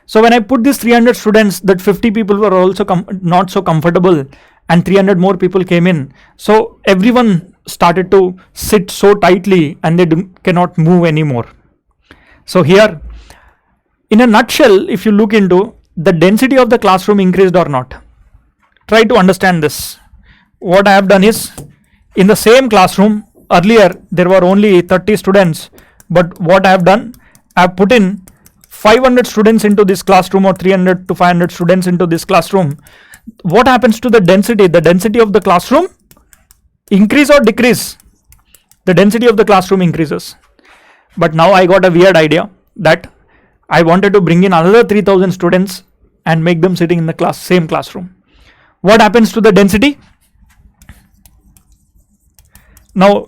[SPEAKER 1] So when I put these 300 students, that 50 people were also not so comfortable, and 300 more people came in. So everyone started to sit so tightly and they cannot move anymore. So here, in a nutshell, if you look into the density of the classroom increased or not, try to understand this. What I have done is, in the same classroom, earlier there were only 30 students, but what I have done, I have put in 500 students into this classroom, or 300 to 500 students into this classroom. What happens to the density? The density of the classroom increase or decrease? The density of the classroom increases. But now I got a weird idea that I wanted to bring in another 3000 students and make them sitting in the same classroom. What happens to the density? Now,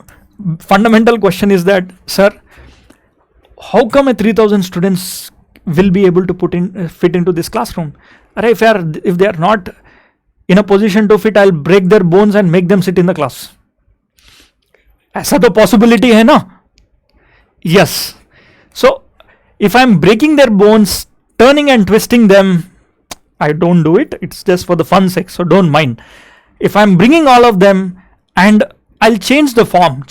[SPEAKER 1] fundamental question is that, sir, how come a 3000 students will be able to fit into this classroom? If they are not in a position to fit, I'll break their bones and make them sit in the class. ऐसा तो possibility है ना? Yes. So if I'm breaking their bones, turning and twisting them, I don't do it. It's just for the fun sake, so don't mind. If I'm bringing all of them and I'll change the form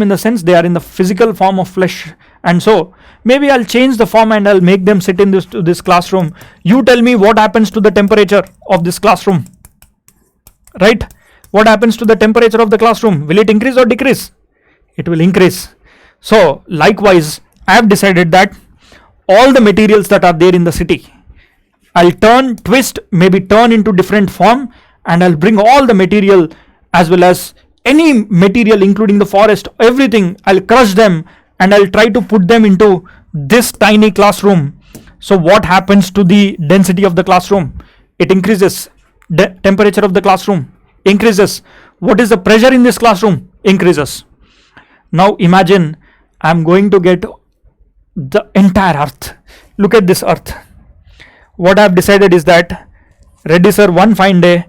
[SPEAKER 1] in the sense they are in the physical form of flesh, and so maybe I'll change the form and I'll make them sit in this classroom. You tell me what happens to the temperature of this classroom, right? What happens to the temperature of the classroom? Will it increase or decrease? It will increase. So likewise, I have decided that all the materials that are there in the city, I'll twist, maybe turn into different form, and I'll bring all the material as well as any material including the forest, everything, I'll crush them and I'll try to put them into this tiny classroom. So what happens to the density of the classroom? It increases. Temperature of the classroom increases. What is the pressure in this classroom? Increases. Now imagine I'm going to get the entire earth. Look at this earth. What I've decided is that Reddy sir one fine day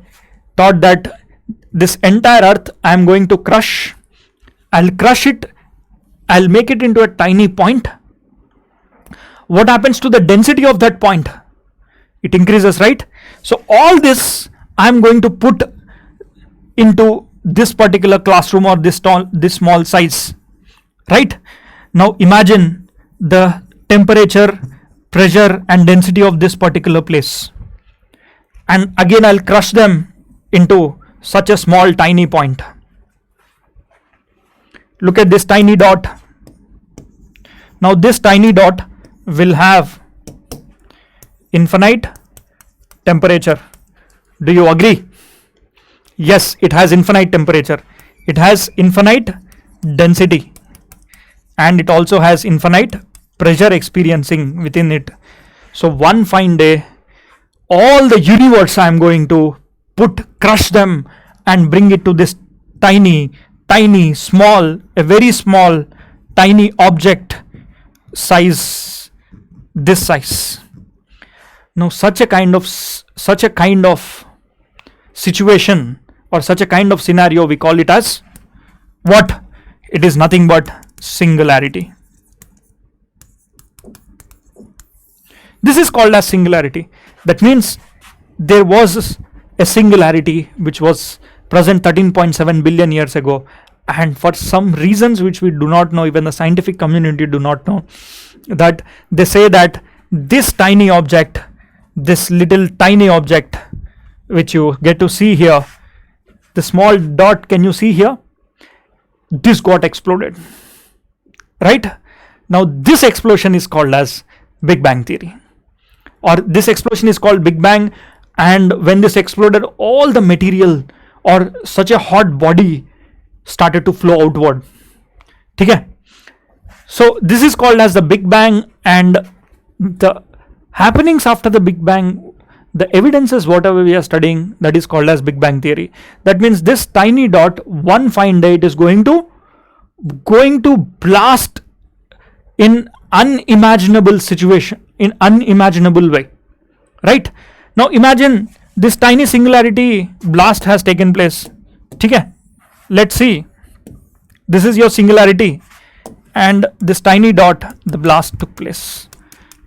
[SPEAKER 1] thought that this entire earth I am going to crush. I'll crush it. I'll make it into a tiny point. What happens to the density of that point? It increases, right? So all this I'm going to put into this particular classroom or this small size, right? Now imagine the temperature, pressure and density of this particular place. And again I'll crush them into such a small tiny point. Look at this tiny dot. Now this tiny dot will have infinite temperature. Do you agree? Yes, it has infinite temperature. It has infinite density. And it also has infinite pressure experiencing within it. So one fine day, all the universe I am going to crush them and bring it to this tiny, small, a very small, tiny object size, this size. Now such a kind of situation or such a kind of scenario, we call it as what? It is nothing but singularity. This is called as singularity. That means there was a singularity which was present 13.7 billion years ago, and for some reasons which we do not know, even the scientific community do not know, that they say that this tiny object, this little tiny object which you get to see here, the small dot, can you see here? This got exploded, right? Now this explosion is called as Big Bang theory, or this explosion is called Big Bang. And when this exploded, all the material or such a hot body started to flow outward. Okay? So this is called as the Big Bang, and the happenings after the Big Bang, the evidences whatever we are studying, that is called as Big Bang theory. That means this tiny dot, one fine day, it is going to blast in unimaginable situation, in unimaginable way, right? Now imagine this tiny singularity blast has taken place. Okay? Let's see. This is your singularity, and this tiny dot, the blast took place.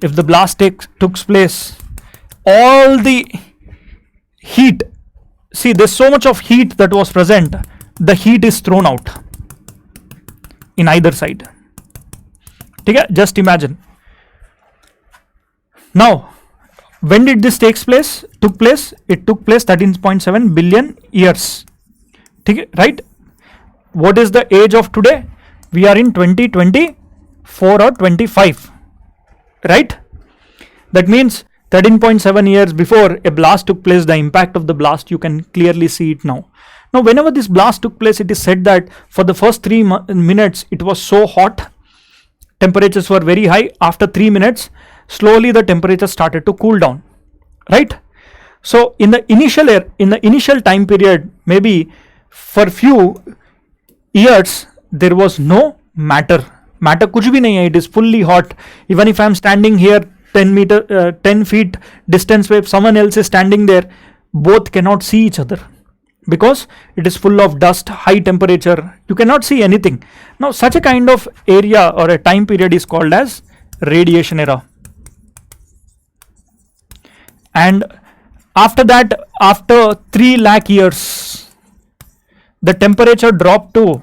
[SPEAKER 1] If the blast took place, all the heat, see, there's so much of heat that was present, the heat is thrown out in either side. Okay? Just imagine. Now, when did this take place? It took place 13.7 billion years. Right? What is the age of today? We are in 2024 or 25. Right? That means 13.7 years before a blast took place, the impact of the blast, you can clearly see it now. Now, whenever this blast took place, it is said that for the first 3 minutes, it was so hot. Temperatures were very high. After 3 minutes, slowly the temperature started to cool down, right? So in the initial time period, maybe for few years, there was no matter kuch bhi nahi hai. It is fully hot. Even if I am standing here 10 feet distance where someone else is standing there, both cannot see each other because it is full of dust, high temperature, you cannot see anything. Now such a kind of area or a time period is called as radiation era. And after that, after 3 lakh years, the temperature dropped to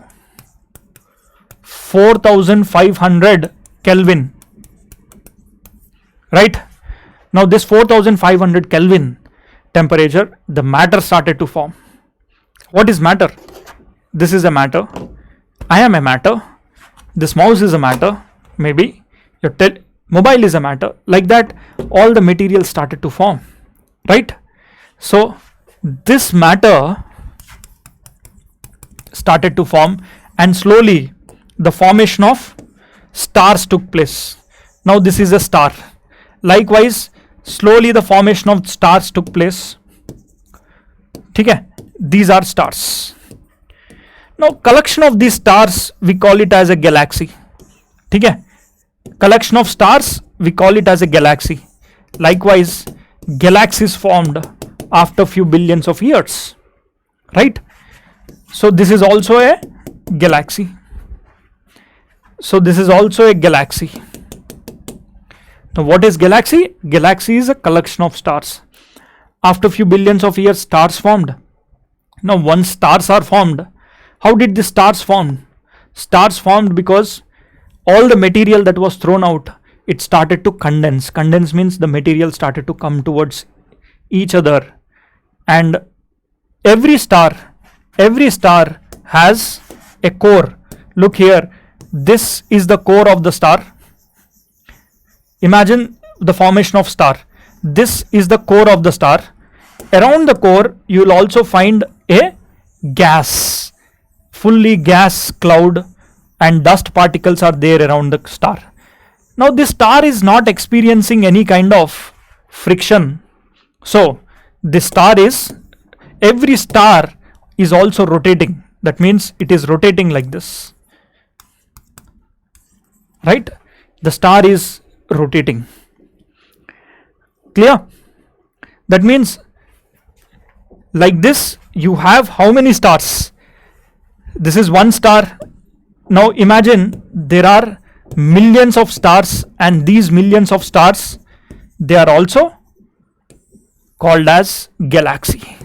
[SPEAKER 1] 4500 Kelvin. Right? Now this 4500 Kelvin temperature, the matter started to form. What is matter? This is a matter. I am a matter. This mouse is a matter. Maybe your mobile is a matter. Like that, all the material started to form, right? So this matter started to form, and slowly the formation of stars took place. Now this is a star. Likewise, slowly the formation of stars took place. Okay? These are stars. Now collection of these stars, we call it as a galaxy. Okay? Collection of stars, we call it as a galaxy. Likewise, galaxies formed after few billions of years, right? So this is also a galaxy. Now what is galaxy? Galaxy is a collection of stars. After few billions of years, stars formed. Now once stars are formed, how did the stars form? Stars formed because all the material that was thrown out, it started to condense. Condense means the material started to come towards each other, and every star has a core. Look here, this is the core of the star. Imagine the formation of star. This is the core of the star. Around the core you will also find a gas, fully gas cloud, and dust particles are there around the star. Now this star is not experiencing any kind of friction. So this star is, every star is also rotating. That means it is rotating like this, right? The star is rotating. Clear? That means like this you have how many stars? This is one star. Now imagine there are millions of stars, and these millions of stars, they are also called as galaxy.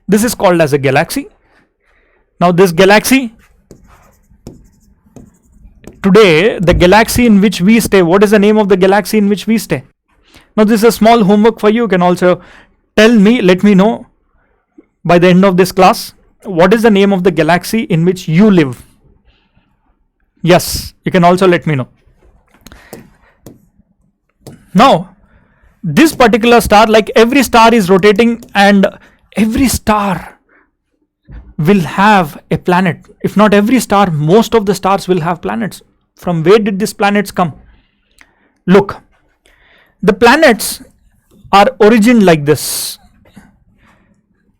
[SPEAKER 1] This is called as a galaxy. Now this galaxy, today the galaxy in which we stay, what is the name of the galaxy in which we stay? Now this is a small homework for you. You can also tell me, let me know by the end of this class, what is the name of the galaxy in which you live? Yes, you can also let me know. Now this particular star, like every star is rotating, and every star will have a planet. If not every star, most of the stars will have planets. From where did these planets come? Look, the planets are origined like this.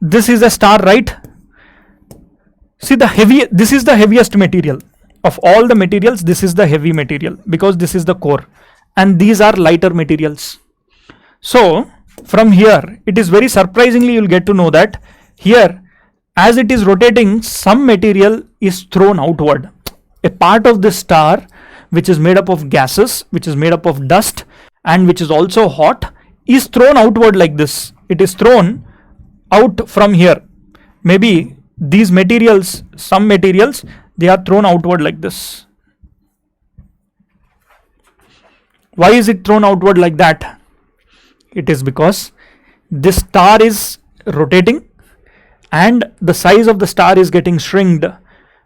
[SPEAKER 1] This is a star, right? See, this is the heaviest material of all the materials. This is the heavy material because this is the core, and these are lighter materials. So from here, it is very surprisingly, you'll get to know that here, as it is rotating, some material is thrown outward. A part of the star, which is made up of gases, which is made up of dust, and which is also hot, is thrown outward like this. It is thrown out from here. Maybe these materials, some materials, they are thrown outward like this. Why is it thrown outward like that? It is because this star is rotating and the size of the star is getting shrinked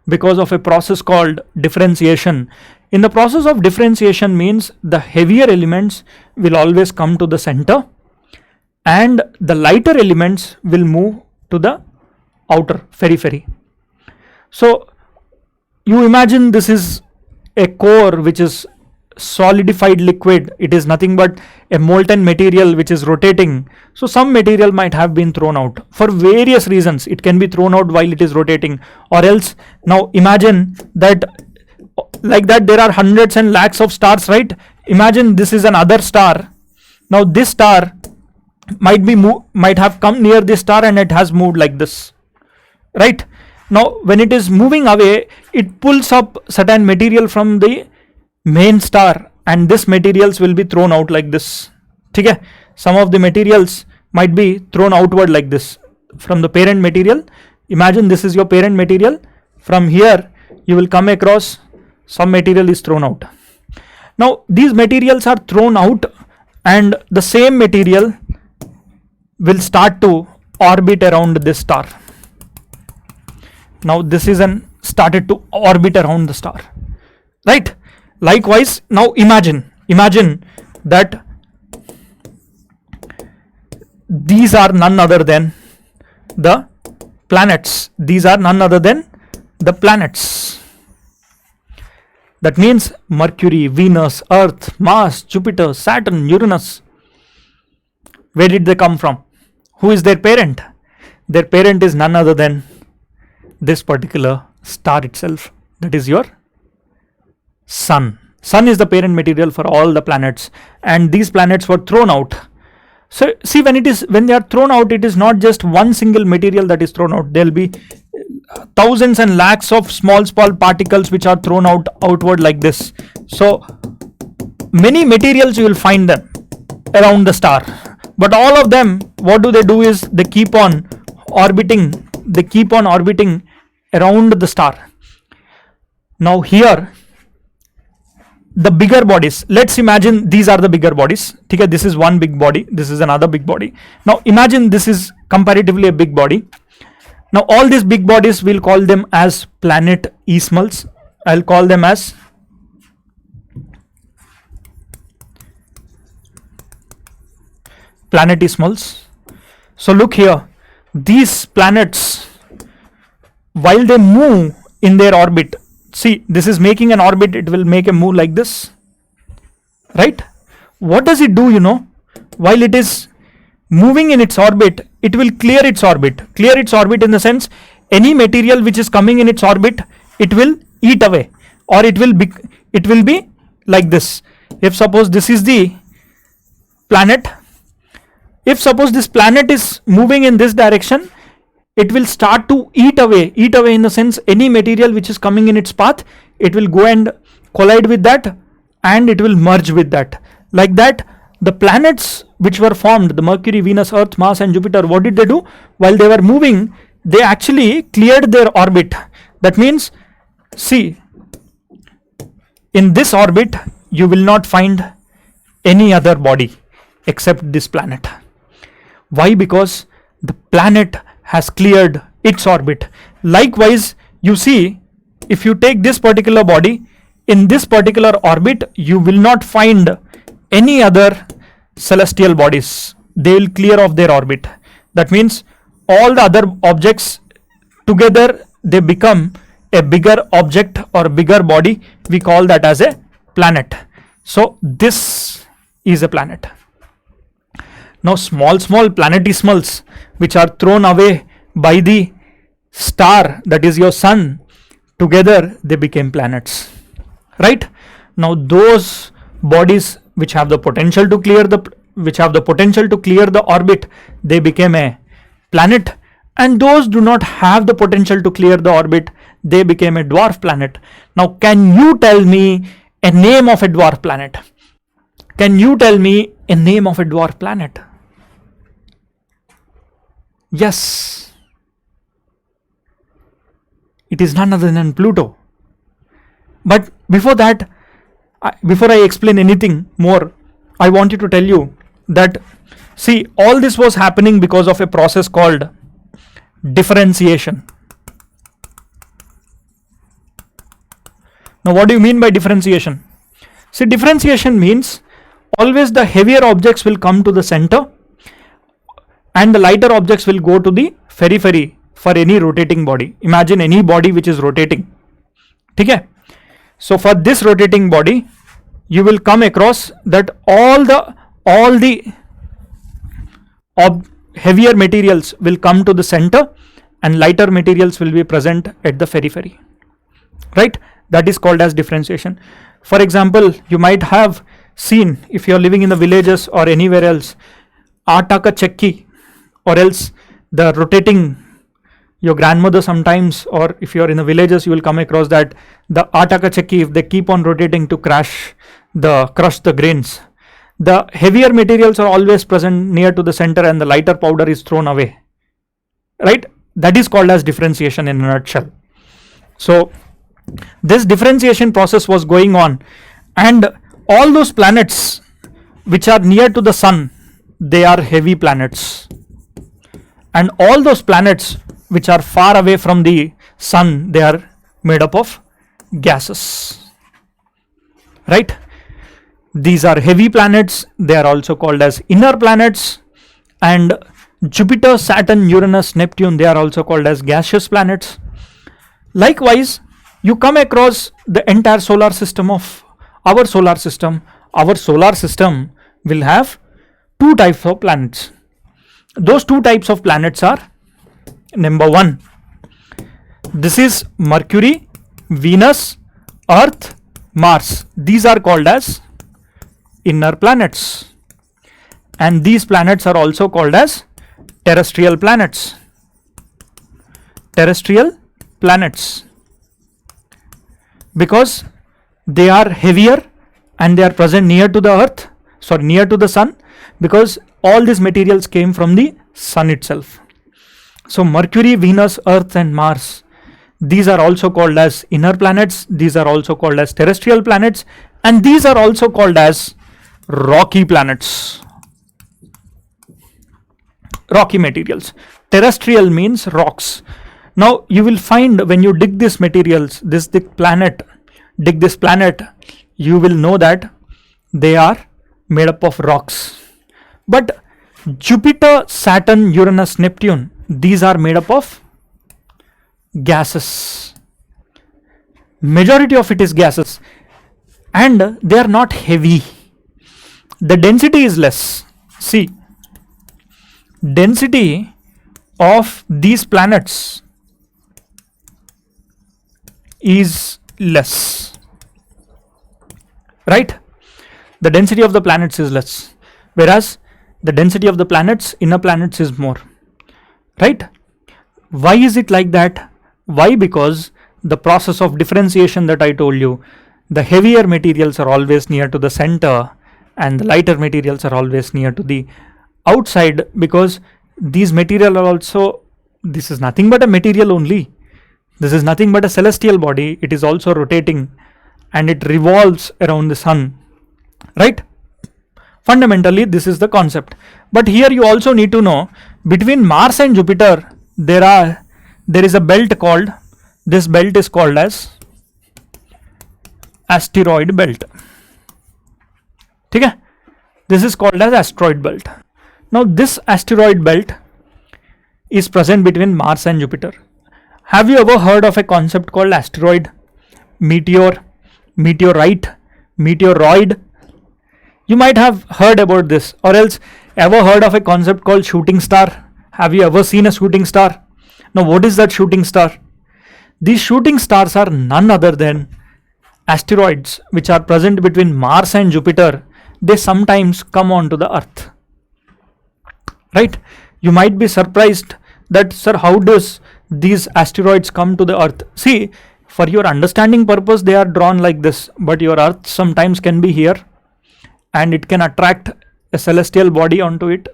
[SPEAKER 1] because of a process called differentiation. In the process of differentiation means the heavier elements will always come to the center and the lighter elements will move to the outer periphery. So you imagine this is a core which is solidified liquid. It is nothing but a molten material which is rotating. So some material might have been thrown out for various reasons. It can be thrown out while it is rotating, or else now imagine that like that there are hundreds and lakhs of stars, right? Imagine this is another star. Now this star might have come near this star and it has moved like this, right? Now when it is moving away, it pulls up certain material from the main star and this materials will be thrown out like this. Okay? Some of the materials might be thrown outward like this from the parent material. Imagine this is your parent material. From here you will come across some material is thrown out. Now these materials are thrown out and the same material will start to orbit around this star. Now this is started to orbit around the star, right? Likewise, now imagine that these are none other than the planets. These are none other than the planets. That means Mercury, Venus, Earth, Mars, Jupiter, Saturn, Uranus. Where did they come from? Who is their parent? Their parent is none other than this particular star itself. That is your Sun. Sun is the parent material for all the planets, and these planets were thrown out. So see, when they are thrown out, it is not just one single material that is thrown out. There will be thousands and lakhs of small particles which are thrown outward like this. So many materials you will find them around the star, but all of them, what do is they keep on orbiting around the star. Now here the bigger bodies, let's imagine these are the bigger bodies. Okay, this is one big body, this is another big body. Now imagine this is comparatively a big body. Now all these big bodies, we'll call them as planetesimals. I'll call them as planetesimals. So look here, these planets, while they move in their orbit, see, this is making an orbit, it will make a move like this, right? What does it do, while it is moving in its orbit, it will clear its orbit. Clear its orbit in the sense, any material which is coming in its orbit, it will eat away, or it will be like this. If suppose this is the planet, if suppose this planet is moving in this direction, it will start to eat away in the sense, any material which is coming in its path, it will go and collide with that, and it will merge with that. Like that, the planets which were formed, the Mercury, Venus, Earth, Mars and Jupiter, what did they do? While they were moving, they actually cleared their orbit. That means, see, in this orbit, you will not find any other body except this planet. Why? Because the planet has cleared its orbit. Likewise, you see, if you take this particular body, in this particular orbit, you will not find any other celestial bodies. They will clear off their orbit. That means all the other objects together, they become a bigger object or bigger body. We call that as a planet. So this is a planet. Now small planetesimals which are thrown away by the star, that is your sun, together they became planets, right? Now those bodies which have the potential to clear the orbit, they became a planet, and those do not have the potential to clear the orbit, they became a dwarf planet. Now can you tell me a name of a dwarf planet? Can you tell me a name of a dwarf planet? Yes, it is none other than Pluto. But before that, before I explain anything more, I wanted to tell you that, see, all this was happening because of a process called differentiation. Now what do you mean by differentiation? See, differentiation means always the heavier objects will come to the center and the lighter objects will go to the periphery for any rotating body. Imagine any body which is rotating. Okay? So for this rotating body, you will come across that all the heavier materials will come to the center and lighter materials will be present at the periphery. Right? That is called as differentiation. For example, you might have seen, if you are living in the villages or anywhere else, Ataka Chekki, or else the rotating, your grandmother sometimes, or if you are in the villages, you will come across that the Ataka Chekki, if they keep on rotating to crush the grains, the heavier materials are always present near to the center and the lighter powder is thrown away. Right? That is called as differentiation in a nutshell. So this differentiation process was going on, and all those planets which are near to the sun, they are heavy planets, and all those planets which are far away from the sun, they are made up of gases, right? These are heavy planets. They are also called as inner planets, and Jupiter, Saturn, Uranus, Neptune, they are also called as gaseous planets. Likewise, you come across the entire solar system of our solar system. Our solar system will have two types of planets. Those two types of planets are, number one, this is Mercury, Venus, Earth, Mars. These are called as inner planets, and these planets are also called as terrestrial planets. Terrestrial planets, because they are heavier and they are present near to the near to the sun, because all these materials came from the sun itself. So Mercury, Venus, Earth and Mars, these are also called as inner planets. These are also called as terrestrial planets, And these are also called as rocky planets. Rocky materials. Terrestrial means rocks. Now you will find when you dig these materials, dig this planet, you will know that they are made up of rocks. But Jupiter, Saturn, Uranus, Neptune, these are made up of gases. Majority of it is gases, and they are not heavy. The density is less. See, density of these planets is less, right? The density of the planets is less, whereas the density of the planets, inner planets, is more, right? Why is it like that? Why? Because the process of differentiation that I told you, the heavier materials are always near to the center and the lighter materials are always near to the outside, because these material are also, this is nothing but a material only. This is nothing but a celestial body. It is also rotating and it revolves around the sun, right? Fundamentally, this is the concept. But here you also need to know, between Mars and Jupiter, there is a belt called, this belt is called as asteroid belt. Okay? This is called as asteroid belt. Now this asteroid belt is present between Mars and Jupiter. Have you ever heard of a concept called asteroid, meteor, meteorite, meteoroid? You might have heard about this, or else ever heard of a concept called shooting star? Have you ever seen a shooting star? Now what is that shooting star? These shooting stars are none other than asteroids which are present between Mars and Jupiter. They sometimes come onto the Earth, right? You might be surprised that, sir, how does these asteroids come to the Earth? See, for your understanding purpose, they are drawn like this, but your Earth sometimes can be here and it can attract a celestial body onto it.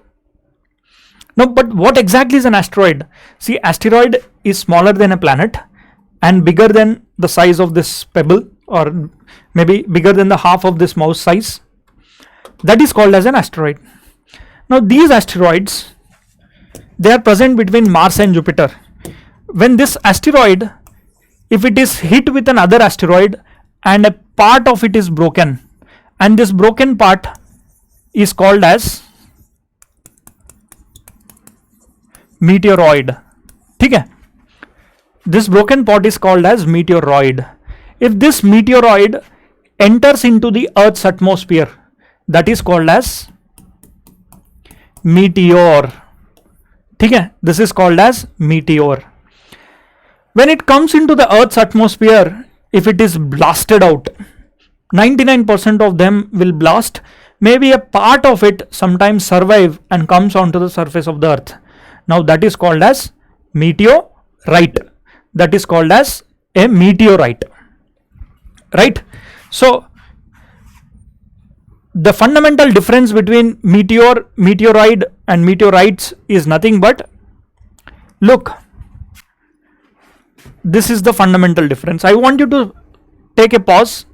[SPEAKER 1] No, but what exactly is an asteroid? See, asteroid is smaller than a planet and bigger than the size of this pebble, or maybe bigger than the half of this mouse size. That is called as an asteroid. Now these asteroids, they are present between Mars and Jupiter. When this asteroid, if it is hit with another asteroid and a part of it is broken, and this broken part is called as meteoroid. Okay? This broken part is called as meteoroid. If this meteoroid enters into the Earth's atmosphere, that is called as meteor. Okay? This is called as meteor. When it comes into the Earth's atmosphere, if it is blasted out, 99% of them will blast. Maybe a part of it sometimes survive and comes onto the surface of the Earth. Now that is called as meteorite. That is called as a meteorite, right? So the fundamental difference between meteor, meteoroid and meteorites is nothing but, look, this is the fundamental difference. I want you to take a pause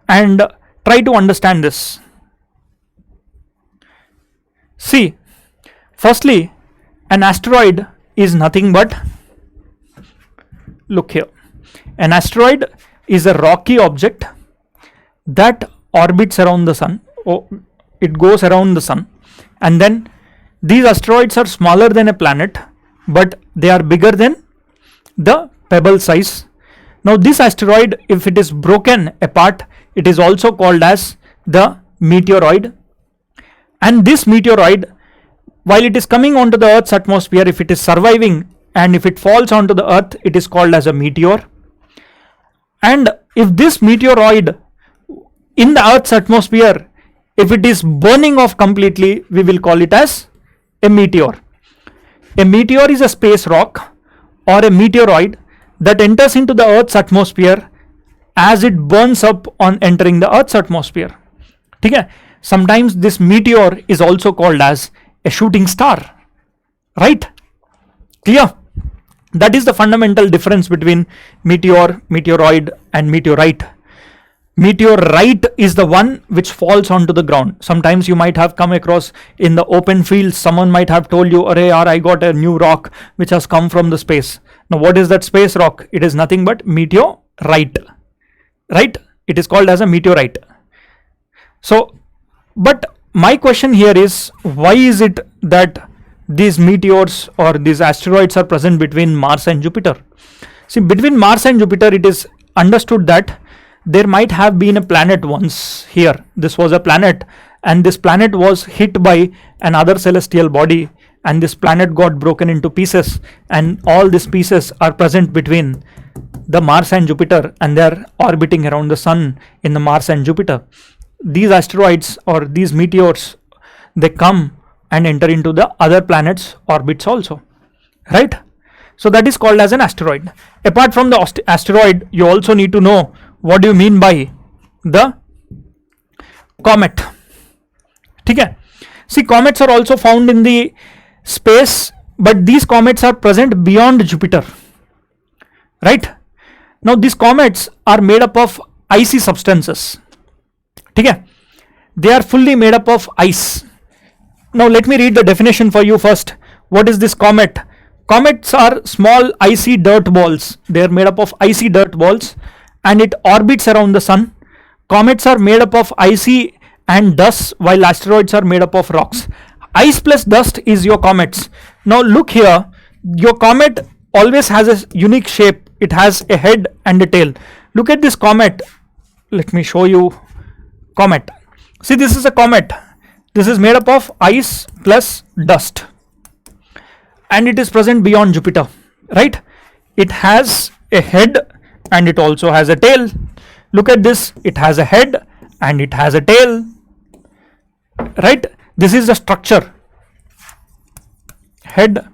[SPEAKER 1] and try to understand this. See, firstly, an asteroid is nothing but, look here, an asteroid is a rocky object that orbits around the sun. It goes around the sun, and then these asteroids are smaller than a planet, but they are bigger than the pebble size. Now this asteroid, if it is broken apart, it is also called as the meteoroid. And this meteoroid, while it is coming onto the Earth's atmosphere, if it is surviving and if it falls onto the Earth, it is called as a meteor. And if this meteoroid in the Earth's atmosphere, if it is burning off completely, we will call it as a meteor. A meteor is a space rock or a meteoroid that enters into the Earth's atmosphere as it burns up on entering the Earth's atmosphere. Okay? Sometimes this meteor is also called as a shooting star, right? Clear? That is the fundamental difference between meteor, meteoroid and meteorite. Meteorite is the one which falls onto the ground. Sometimes you might have come across in the open fields, someone might have told you, "Arey yaar, I got a new rock which has come from the space." Now what is that space rock? It is nothing but meteorite, right? It is called as a meteorite. So, but my question here is, why is it that these meteors or these asteroids are present between Mars and Jupiter? See, between Mars and Jupiter, it is understood that there might have been a planet once here. This was a planet, and this planet was hit by another celestial body, and this planet got broken into pieces, and all these pieces are present between the Mars and Jupiter, and they are orbiting around the sun in the Mars and Jupiter. These asteroids or these meteors, they come and enter into the other planets' orbits also, right? So that is called as an asteroid. Apart from the asteroid, you also need to know what do you mean by the comet. Okay. See, comets are also found in the space, but these comets are present beyond Jupiter, right? Now these comets are made up of icy substances. Okay. They are fully made up of ice. Now let me read the definition for you first. What is this comet? Comets are small icy dirt balls. They are made up of icy dirt balls, and it orbits around the sun. Comets are made up of icy and dust, while asteroids are made up of rocks. Ice plus dust is your comets. Now look here, your comet always has a unique shape. It has a head and a tail. Look at this comet. Let me show you comet. See, this is a comet. This is made up of ice plus dust, and it is present beyond Jupiter, right? It has a head and it also has a tail. Look at this, it has a head and it has a tail, right? This is the structure, head,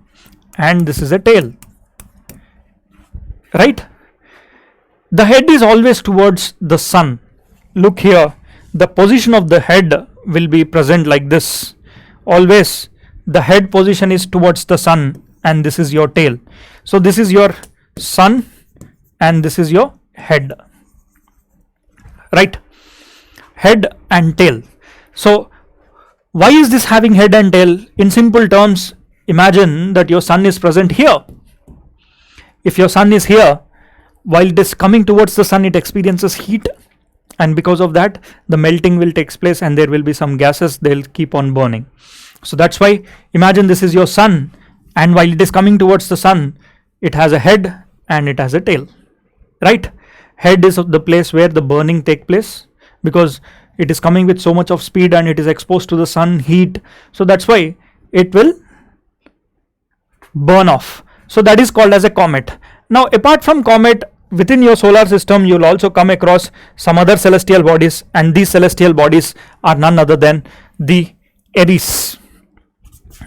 [SPEAKER 1] and this is a tail, right? The head is always towards the sun. Look here, the position of the head will be present like this. Always the head position is towards the sun, and this is your tail. So this is your sun and this is your head, right? Head and tail. So why is this having head and tail? In simple terms, imagine that your sun is present here. If your sun is here, while it is coming towards the sun, it experiences heat, and because of that the melting will take place and there will be some gases, they'll keep on burning. So that's why, imagine this is your sun, and while it is coming towards the sun, it has a head and it has a tail, right? Head is the place where the burning take place, because it is coming with so much of speed and it is exposed to the sun heat, so that's why it will burn off. So that is called as a comet. Now apart from comet, within your solar system you will also come across some other celestial bodies, and these celestial bodies are none other than the Eris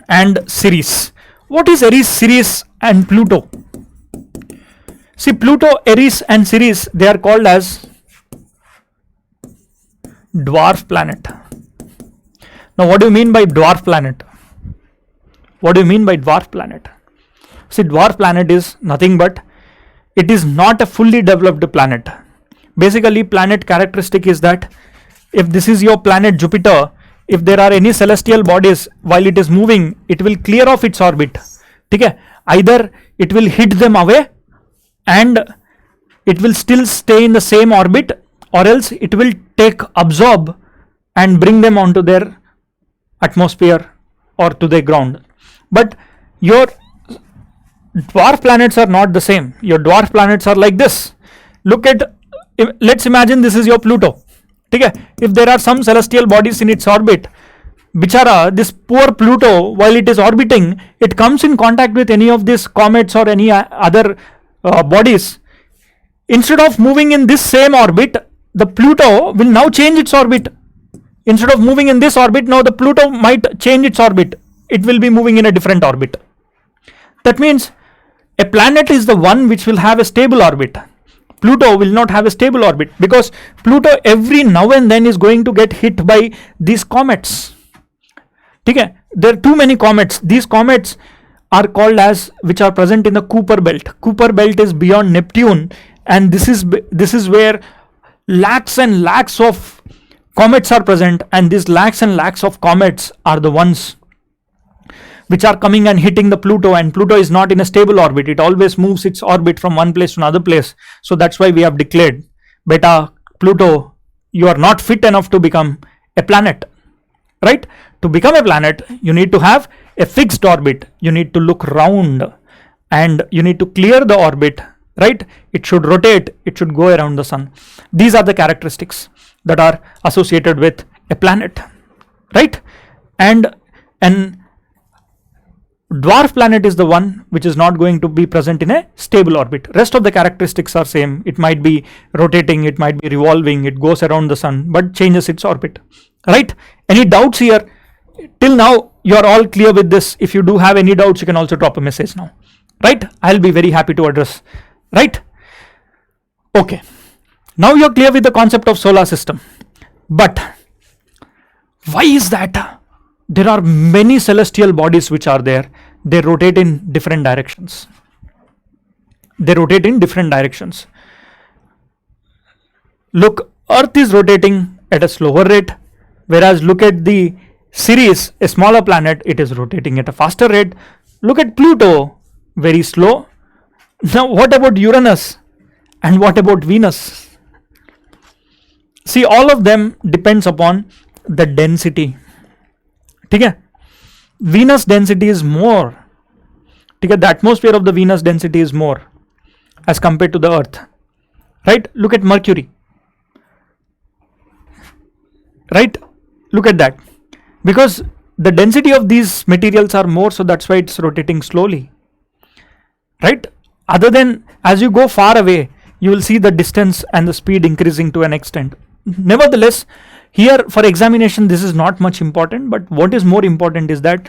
[SPEAKER 1] and Ceres. What is Eris, Ceres and Pluto? See, Pluto, Eris and Ceres, they are called as dwarf planet. Now what do you mean by dwarf planet? What do you mean by dwarf planet? See, dwarf planet is nothing but, it is not a fully developed planet. Basically, planet characteristic is that if this is your planet Jupiter, if there are any celestial bodies, while it is moving, it will clear off its orbit. Okay? Either it will hit them away and it will still stay in the same orbit, or else it will absorb and bring them onto their atmosphere or to the ground. But your dwarf planets are not the same. Your dwarf planets are like this. Look at, let's imagine this is your Pluto. Okay? If there are some celestial bodies in its orbit, bichara, this poor Pluto, while it is orbiting, it comes in contact with any of these comets or any other bodies. Instead of moving in this same orbit, the Pluto will now change its orbit. Instead of moving in this orbit, now the Pluto might change its orbit. It will be moving in a different orbit. That means a planet is the one which will have a stable orbit. Pluto will not have a stable orbit, because Pluto every now and then is going to get hit by these comets. Okay? There are too many comets. These comets are called as, which are present in the Kuiper belt. Kuiper belt is beyond Neptune, and this is where lakhs and lakhs of comets are present, and these lakhs and lakhs of comets are the ones which are coming and hitting the Pluto, and Pluto is not in a stable orbit. It always moves its orbit from one place to another place. So that's why we have declared, beta Pluto, you are not fit enough to become a planet, right? To become a planet, you need to have a fixed orbit. You need to look round and you need to clear the orbit, right? It should rotate, it should go around the sun. These are the characteristics that are associated with a planet, right? And an dwarf planet is the one which is not going to be present in a stable orbit. Rest of the characteristics are same. It might be rotating, it might be revolving, it goes around the sun, but changes its orbit, right? Any doubts here? Till now, you are all clear with this. If you do have any doubts, you can also drop a message now, right? I'll be very happy to address, right? Okay. Now you're clear with the concept of solar system. But why is that? There are many celestial bodies which are there. They rotate in different directions. Look, Earth is rotating at a slower rate, whereas look at the Ceres, a smaller planet, it is rotating at a faster rate. Look at Pluto, very slow. Now what about Uranus? And what about Venus? See, all of them depends upon the density. Okay? Venus density is more. Okay? The atmosphere of the Venus density is more as compared to the Earth. Right? Look at Mercury. Right? Look at that. Because the density of these materials are more, so that's why it's rotating slowly. Right? Other than as you go far away, you will see the distance and the speed increasing to an extent. Nevertheless, here for examination, this is not much important, but what is more important is that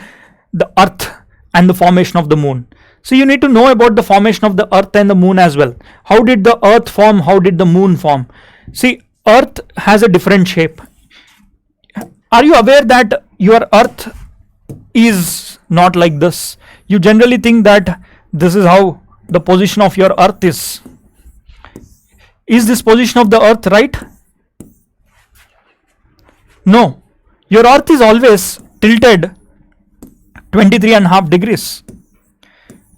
[SPEAKER 1] the Earth and the formation of the moon. So you need to know about the formation of the Earth and the moon as well. How did the Earth form? How did the moon form? See, Earth has a different shape. Are you aware that your Earth is not like this? You generally think that this is how the position of your Earth is. Is this position of the Earth right? No. Your Earth is always tilted 23.5 degrees.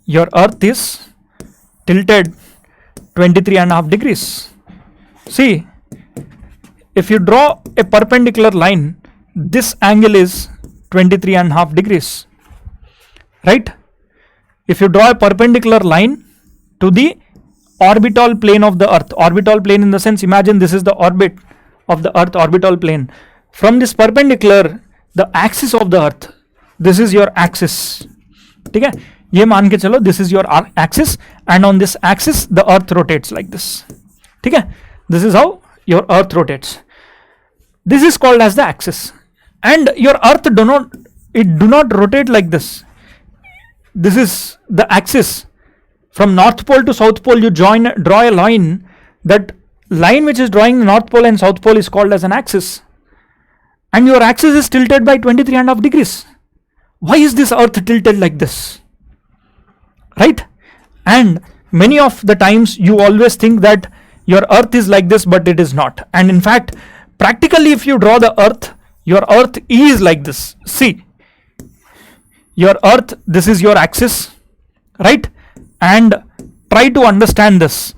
[SPEAKER 1] Your Earth is tilted 23.5 degrees. See, if you draw a perpendicular line, this angle is 23.5 degrees, right? If you draw a perpendicular line to the orbital plane of the Earth, orbital plane in the sense, imagine this is the orbit of the Earth, orbital plane. From this perpendicular, the axis of the Earth, this is your axis. Okay? ये मान के चलो, this is your axis, and on this axis the Earth rotates like this. Okay? This is how your Earth rotates. This is called as the axis. And your Earth do not rotate like this. This is the axis. From North Pole to South Pole, you draw a line. That line which is drawing North Pole and South Pole is called as an axis. And your axis is tilted by 23.5 degrees. Why is this Earth tilted like this? Right? And many of the times you always think that your Earth is like this, but it is not. And in fact, practically if you draw the Earth, your Earth is like this. See, your Earth, this is your axis, right? And try to understand this.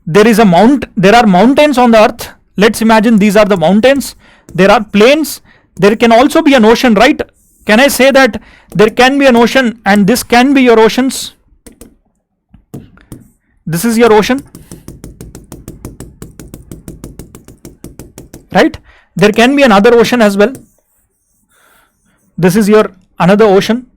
[SPEAKER 1] There are mountains on the Earth. Let's imagine these are the mountains. There are plains. There can also be an ocean, right? Can I say that there can be an ocean and this can be your oceans? This is your ocean, right? There can be another ocean as well. This is your another ocean.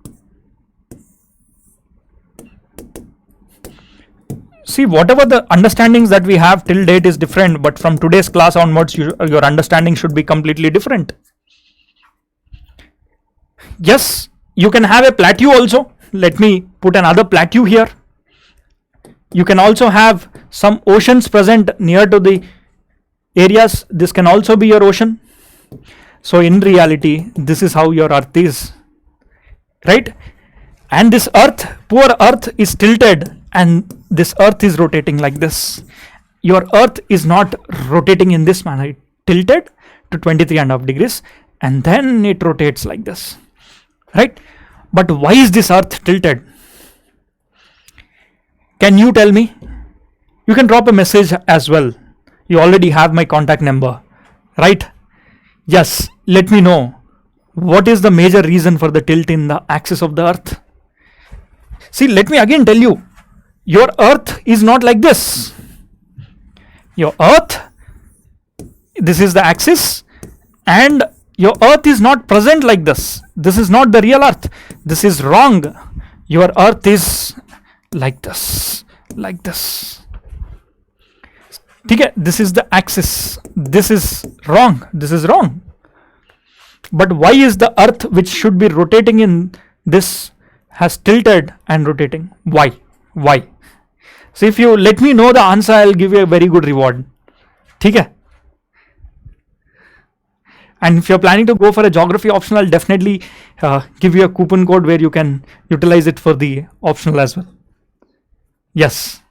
[SPEAKER 1] See, whatever the understandings that we have till date is different, but from today's class onwards, your understanding should be completely different. Yes, you can have a plateau also. Let me put another plateau here. You can also have some oceans present near to the areas. This can also be your ocean. So in reality, this is how your Earth is, right? And this Earth, poor Earth, is tilted, and this Earth is rotating like this. your earth is not rotating in this manner. It tilted to 23.5 degrees and then it rotates like this, right? But why is this earth tilted? Can you tell me? You can drop a message as well. You already have my contact number, right? Yes, let me know. What is the major reason for the tilt in the axis of the earth? See, let me again tell you, your earth is not like this. Your earth, this is the axis, and your earth is not present like this. This is not the real earth. This is wrong. Your earth is like this, like this. Okay, this is the axis. This is wrong. This is wrong. But why is the earth, which should be rotating in this, has tilted and rotating? Why? Why? So if you let me know the answer, I'll give you a very good reward. Okay? And if you're planning to go for a geography optional, I'll definitely give you a coupon code where you can utilize it for the optional as well. Yes.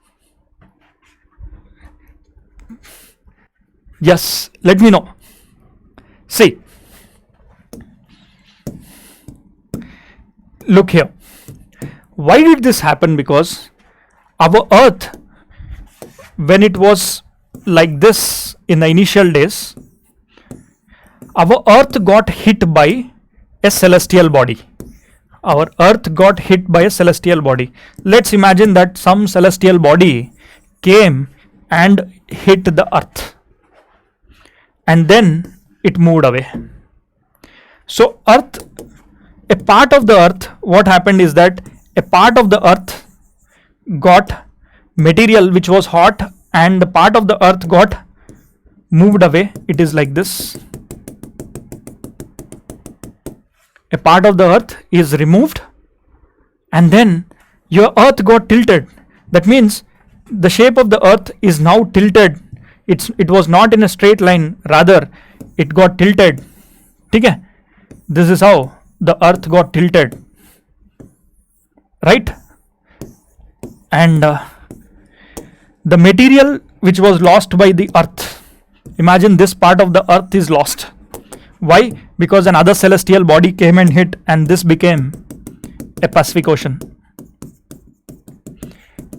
[SPEAKER 1] Yes, let me know. See. Look here. Why did this happen? Because our earth, when it was like this in the initial days, our earth got hit by a celestial body. Our earth got hit by a celestial body. Let's imagine that some celestial body came and hit the earth, and then it moved away. So earth, a part of the earth, what happened is that a part of the earth got material which was hot, and the part of the earth got moved away. It is like this. A part of the earth is removed, and then your earth got tilted. That means the shape of the earth is now tilted. It was not in a straight line, rather it got tilted. Okay? This is how the earth got tilted, right? And the material which was lost by the earth, imagine this part of the earth is lost. Why? Because another celestial body came and hit, and this became a Pacific Ocean.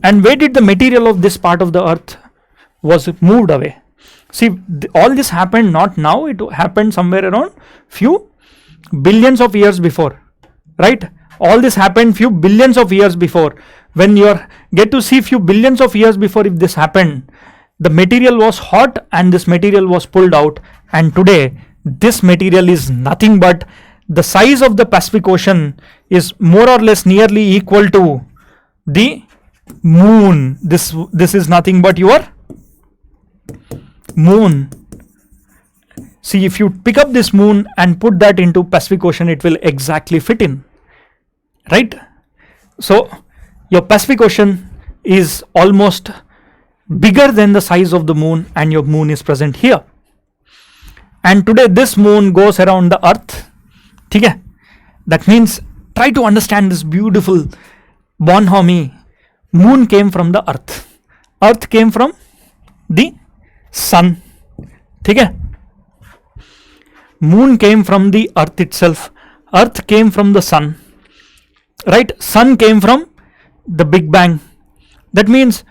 [SPEAKER 1] And where did the material of this part of the earth was moved away? See, all this happened not now, it happened somewhere around few billions of years before, right? All this happened few billions of years before. When you get to see few billions of years before, if this happened, the material was hot and this material was pulled out, and today this material is nothing but the size of the Pacific Ocean is more or less nearly equal to the moon. This is nothing but your moon. See, if you pick up this moon and put that into Pacific Ocean, it will exactly fit in, right? So your Pacific Ocean is almost bigger than the size of the moon, and your moon is present here. And today this moon goes around the earth. Okay? That means try to understand this beautiful bonhomie. Moon came from the earth. Earth came from the sun. Okay? Moon came from the earth itself. Earth came from the sun. Right? Sun came from the Big Bang. That means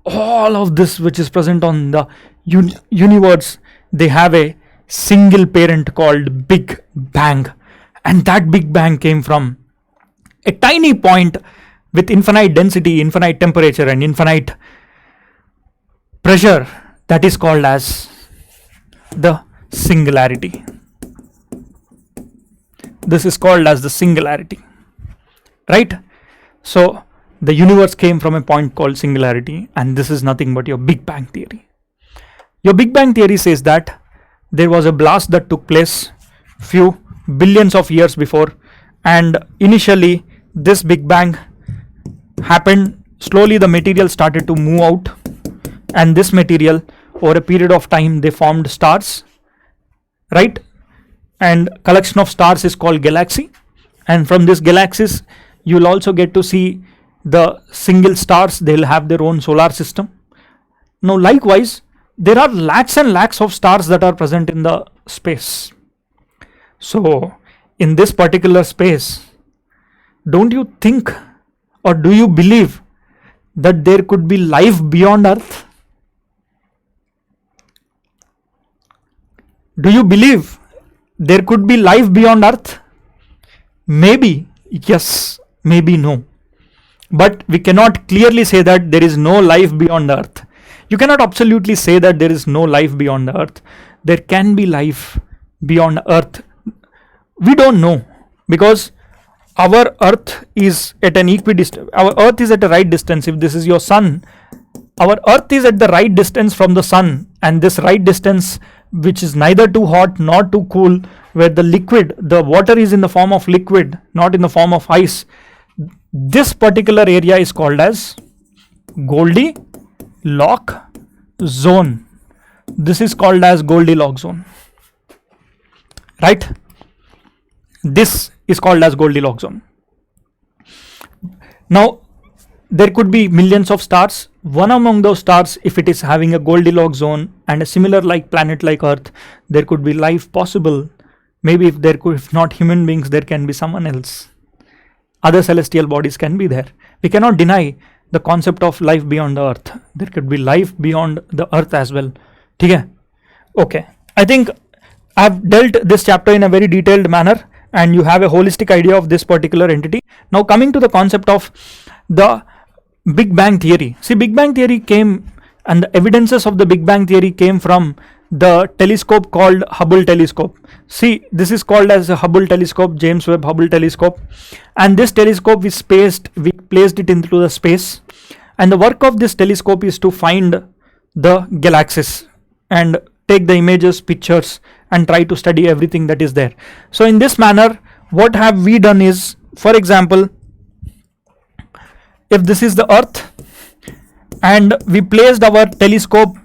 [SPEAKER 1] all of this which is present on the universe, they have a single parent called Big Bang, and that Big Bang came from a tiny point with infinite density, infinite temperature, and infinite pressure, that is called as the singularity. This is called as the singularity, right? So the universe came from a point called singularity, and this is nothing but your Big Bang theory. Your Big Bang theory says that there was a blast that took place few billions of years before, and initially this Big Bang happened. Slowly the material started to move out, and this material, over a period of time, they formed stars, right? And collection of stars is called galaxy, and from this galaxies you will also get to see the single stars. They'll have their own solar system. Now likewise, there are lakhs and lakhs of stars that are present in the space. So in this particular space, don't you think or do you believe that there could be life beyond Earth? Do you believe there could be life beyond Earth? Maybe yes, maybe no. But we cannot clearly say that there is no life beyond the Earth. You cannot absolutely say that there is no life beyond the Earth. There can be life beyond Earth. We don't know, because our Earth is at an equidistant. Our Earth is at a right distance. If this is your sun, our Earth is at the right distance from the sun, and this right distance, which is neither too hot nor too cool, where the water is in the form of liquid, not in the form of ice. This particular area is called as Goldilocks zone. This is called as Goldilocks zone, right? This is called as Goldilocks zone. Now, there could be millions of stars. One among those stars, if it is having a Goldilocks zone and a similar like planet like Earth, there could be life possible. Maybe if not human beings, there can be someone else. Other celestial bodies can be there. We cannot deny the concept of life beyond the Earth. There could be life beyond the Earth as well. Okay. I think I've dealt this chapter in a very detailed manner, and you have a holistic idea of this particular entity. Now coming to the concept of the Big Bang Theory. See, Big Bang Theory came, and the evidences of the Big Bang Theory came from the telescope called Hubble telescope. See, this is called as a Hubble telescope, James Webb Hubble telescope, and this telescope is we placed it into the space, and the work of this telescope is to find the galaxies and take the images, pictures, and try to study everything that is there. So in this manner, what have we done is, for example, if this is the Earth and we placed our telescope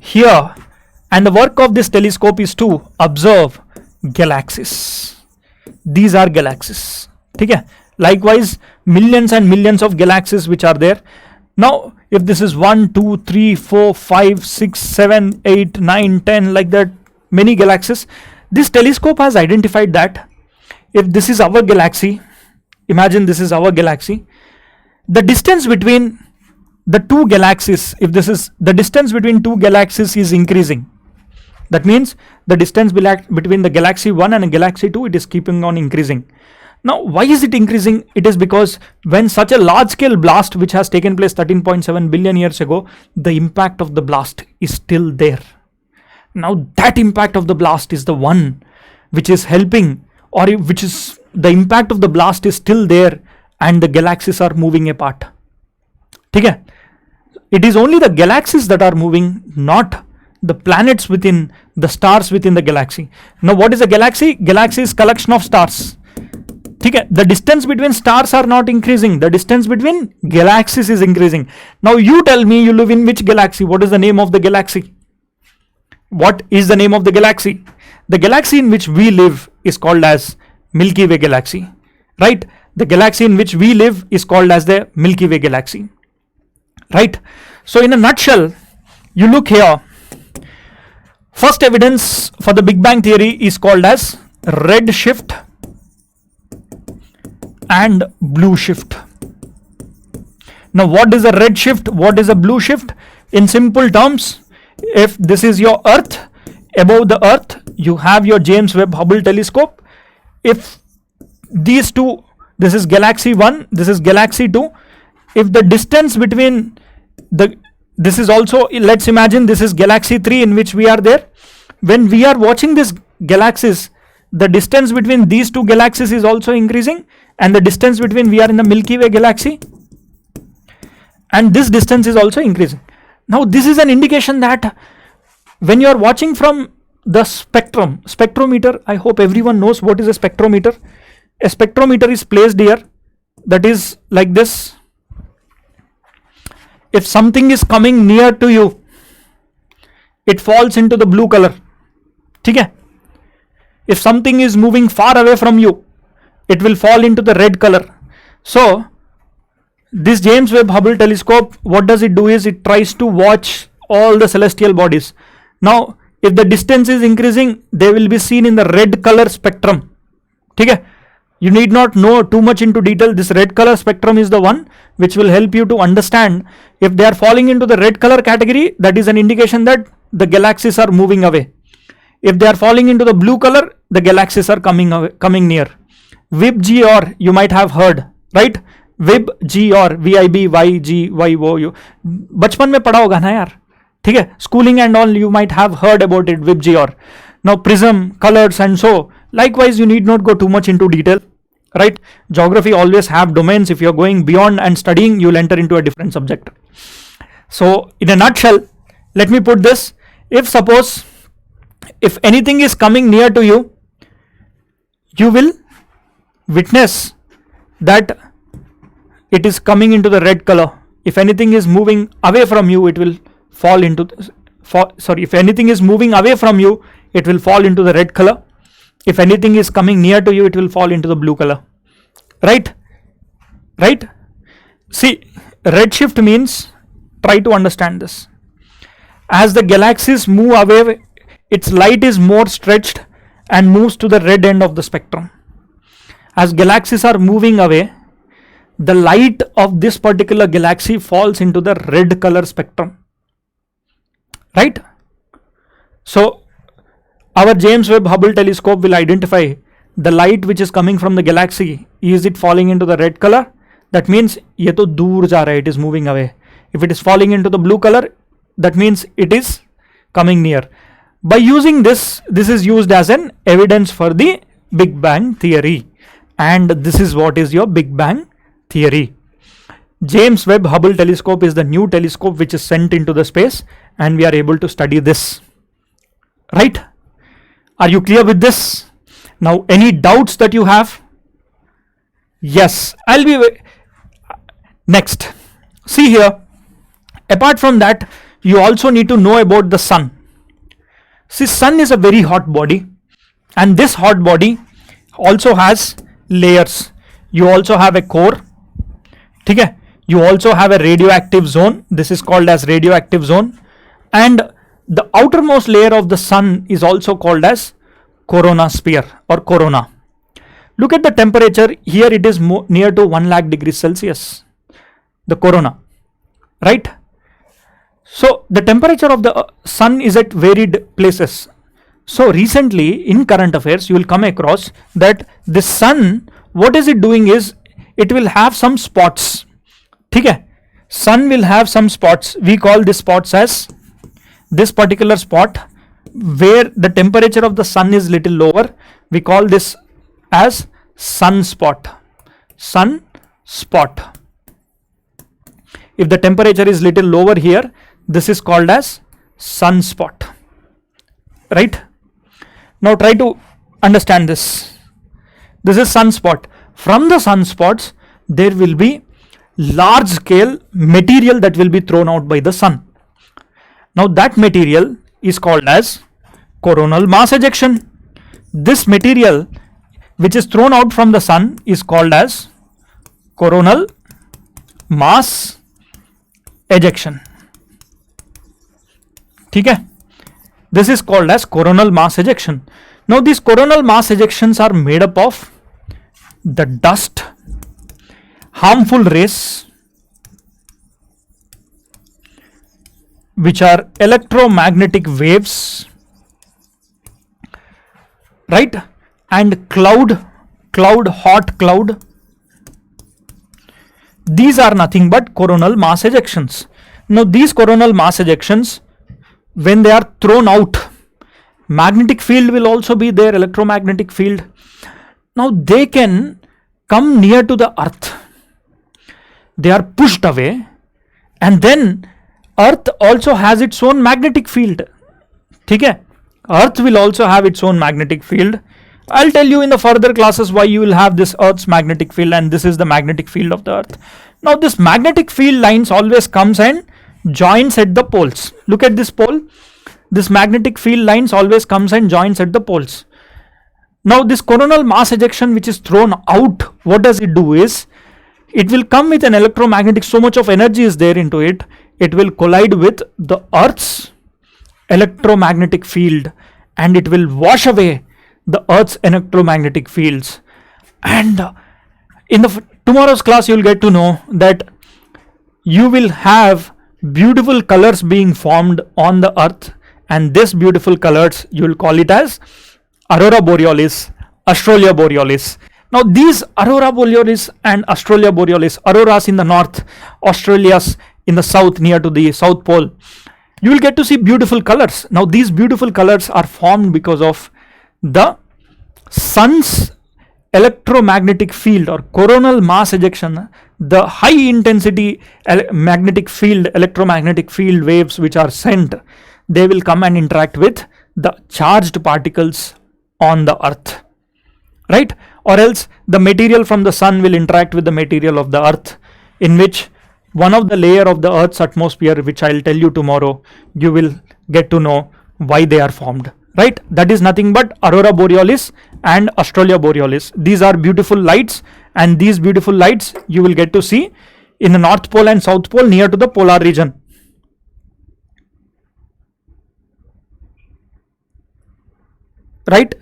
[SPEAKER 1] here, and the work of this telescope is to observe galaxies. These are galaxies. Okay? Likewise, millions and millions of galaxies which are there. Now, if this is 1, 2, 3, 4, 5, 6, 7, 8, 9, 10, like that, many galaxies, this telescope has identified that if this is our galaxy, imagine this is our galaxy, the distance between the two galaxies, if this is the distance between two galaxies is increasing. That means the distance between the galaxy 1 and galaxy 2, it is keeping on increasing. Now, why is it increasing? It is because when such a large scale blast, which has taken place 13.7 billion years ago, the impact of the blast is still there. Now, that impact of the blast is the one which is helping, or which is the impact of the blast is still there, and the galaxies are moving apart. Okay? It is only the galaxies that are moving, not the planets within, the stars within the galaxy. Now, what is a galaxy? Galaxy is collection of stars. Okay? The distance between stars are not increasing. The distance between galaxies is increasing. Now, you tell me, you live in which galaxy? What is the name of the galaxy? What is the name of the galaxy? The galaxy in which we live is called as Milky Way galaxy. Right? The galaxy in which we live is called as the Milky Way galaxy. Right? So in a nutshell, you look here. First evidence for the Big Bang Theory is called as red shift and blue shift. Now, what is a red shift? What is a blue shift? In simple terms, if this is your Earth, above the Earth, you have your James Webb Hubble telescope. If these two, this is galaxy 1, this is galaxy 2, if the distance between this is also, let's imagine this is galaxy 3 in which we are there. When we are watching these galaxies, the distance between these two galaxies is also increasing, and the distance between we are in the Milky Way galaxy, and this distance is also increasing. Now, this is an indication that when you are watching from the spectrometer, I hope everyone knows what is a spectrometer. A spectrometer is placed here, that is like this. If something is coming near to you, it falls into the blue color. Okay? If something is moving far away from you, it will fall into the red color. So, this James Webb Hubble telescope, what does it do is it tries to watch all the celestial bodies. Now if the distance is increasing, they will be seen in the red color spectrum. Okay? You need not know too much into detail. This red color spectrum is the one which will help you to understand if they are falling into the red color category, that is an indication that the galaxies are moving away. If they are falling into the blue color, the galaxies are coming near. VIBGYOR, you might have heard, right? VIBGYOR, VIBYGYO. बचपन में पढ़ा होगा ना यार, ठीक है? Schooling and all, you might have heard about it, VIBGYOR. Now prism, colors and so. Likewise, you need not go too much into detail, right? Geography always have domains. If you're going beyond and studying, you'll enter into a different subject. So in a nutshell, let me put this. If anything is coming near to you, you will witness that it is coming into the red color. If anything is moving away from you, it will fall into if anything is moving away from you, it will fall into the red color. If anything is coming near to you, it will fall into the blue color. Right? See, redshift means, try to understand this. As the galaxies move away, its light is more stretched and moves to the red end of the spectrum. As galaxies are moving away, the light of this particular galaxy falls into the red color spectrum. Right? So our James Webb Hubble telescope will identify the light which is coming from the galaxy. Is it falling into the red color? That means ye to dur ja raha hai, it is moving away. If it is falling into the blue color, that means it is coming near. By using this is used as an evidence for the Big Bang theory. And this is what is your Big Bang theory. James Webb Hubble telescope is the new telescope which is sent into the space, and we are able to study this. Right? Are you clear with this? Now, any doubts that you have? Yes, I'll be next. See here, apart from that, you also need to know about the sun. See, sun is a very hot body, and this hot body also has layers. You also have a core. Okay? You also have a radioactive zone. This is called as radioactive zone. And the outermost layer of the sun is also called as corona sphere or corona. Look at the temperature. Here it is near to 1 lakh degrees Celsius. The corona. Right? So the temperature of the sun is at varied places. So recently in current affairs, you will come across that the sun, what is it doing is, it will have some spots. Okay? Sun will have some spots. We call these spots as, this particular spot where the temperature of the sun is little lower, we call this as sunspot. Sunspot. If the temperature is little lower here, this is called as sunspot. Right? Now try to understand this. This is sunspot. From the sunspots, there will be large scale material that will be thrown out by the sun. Now that material is called as coronal mass ejection. This material which is thrown out from the sun is called as coronal mass ejection. Okay? This is called as coronal mass ejection. Now these coronal mass ejections are made up of the dust, harmful rays, which are electromagnetic waves, right? And hot cloud. These are nothing but coronal mass ejections. Now these coronal mass ejections, when they are thrown out, magnetic field will also be there, electromagnetic field. Now they can come near to the earth. They are pushed away, and then earth also has its own magnetic field. Okay? Earth will also have its own magnetic field. I'll tell you in the further classes why you will have this earth's magnetic field, and this is the magnetic field of the earth. Now this magnetic field lines always comes and joins at the poles. Look at this pole. This magnetic field lines always comes and joins at the poles. Now this coronal mass ejection which is thrown out, what does it do is, it will come with an electromagnetic, so much of energy is there into it, it will collide with the Earth's electromagnetic field and it will wash away the Earth's electromagnetic fields. And in the tomorrow's class you will get to know that you will have beautiful colors being formed on the Earth, and this beautiful colors you will call it as Aurora Borealis, Australia Borealis. Now these Aurora Borealis and Australia Borealis, auroras in the north, Australia's in the south near to the South Pole, you will get to see beautiful colors. Now these beautiful colors are formed because of the sun's electromagnetic field or coronal mass ejection. The high intensity magnetic field, electromagnetic field waves which are sent, they will come and interact with the charged particles on the Earth, right? Or else the material from the sun will interact with the material of the Earth, in which one of the layer of the Earth's atmosphere, which I'll tell you tomorrow, you will get to know why they are formed, right? That is nothing but Aurora Borealis and Australia Borealis. These are beautiful lights, and these beautiful lights you will get to see in the North Pole and South Pole near to the polar region. Right?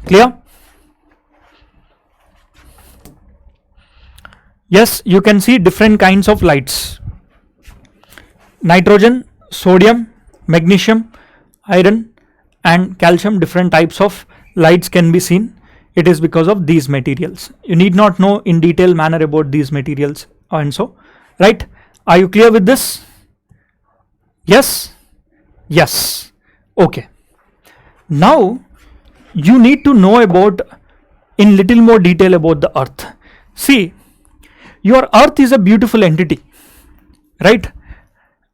[SPEAKER 1] Clear? Yes, you can see different kinds of lights. Nitrogen, sodium, magnesium, iron and calcium, different types of lights can be seen. It is because of these materials. You need not know in detail manner about these materials and so, right? Are you clear with this? Yes? Yes. Okay. Now you need to know about in little more detail about the Earth. See, your Earth is a beautiful entity, right?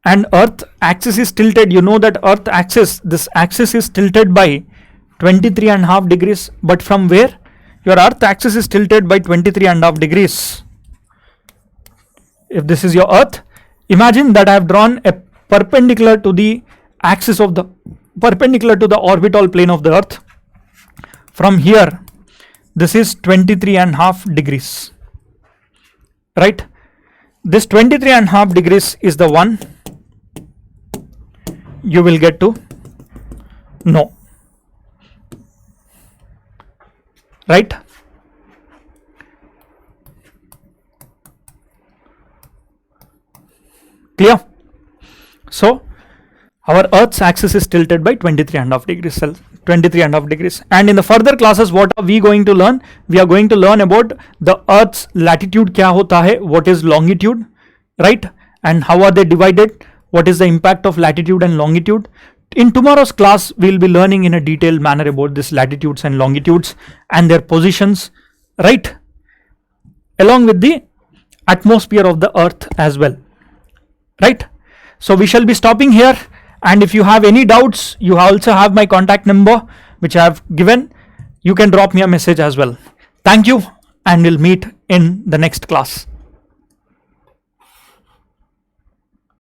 [SPEAKER 1] And Earth axis is tilted. You know that Earth axis, this axis is tilted by 23.5 degrees. But from where? Your Earth axis is tilted by 23.5 degrees. If this is your Earth, imagine that I have drawn a perpendicular to the axis of the perpendicular to the orbital plane of the Earth. From here, this is 23.5 degrees, right? This 23.5 degrees is the one you will get to know, right? Clear? So our Earth's axis is tilted by 23.5 degrees, 23.5 degrees. And in the further classes, what are we going to learn? We are going to learn about the Earth's latitude kya hota hai, what is longitude, right? And how are they divided? What is the impact of latitude and longitude? In tomorrow's class, we will be learning in a detailed manner about this latitudes and longitudes and their positions, right? Along with the atmosphere of the Earth as well, right? So we shall be stopping here. And if you have any doubts, you also have my contact number, which I have given. You can drop me a message as well. Thank you, and we'll meet in the next class.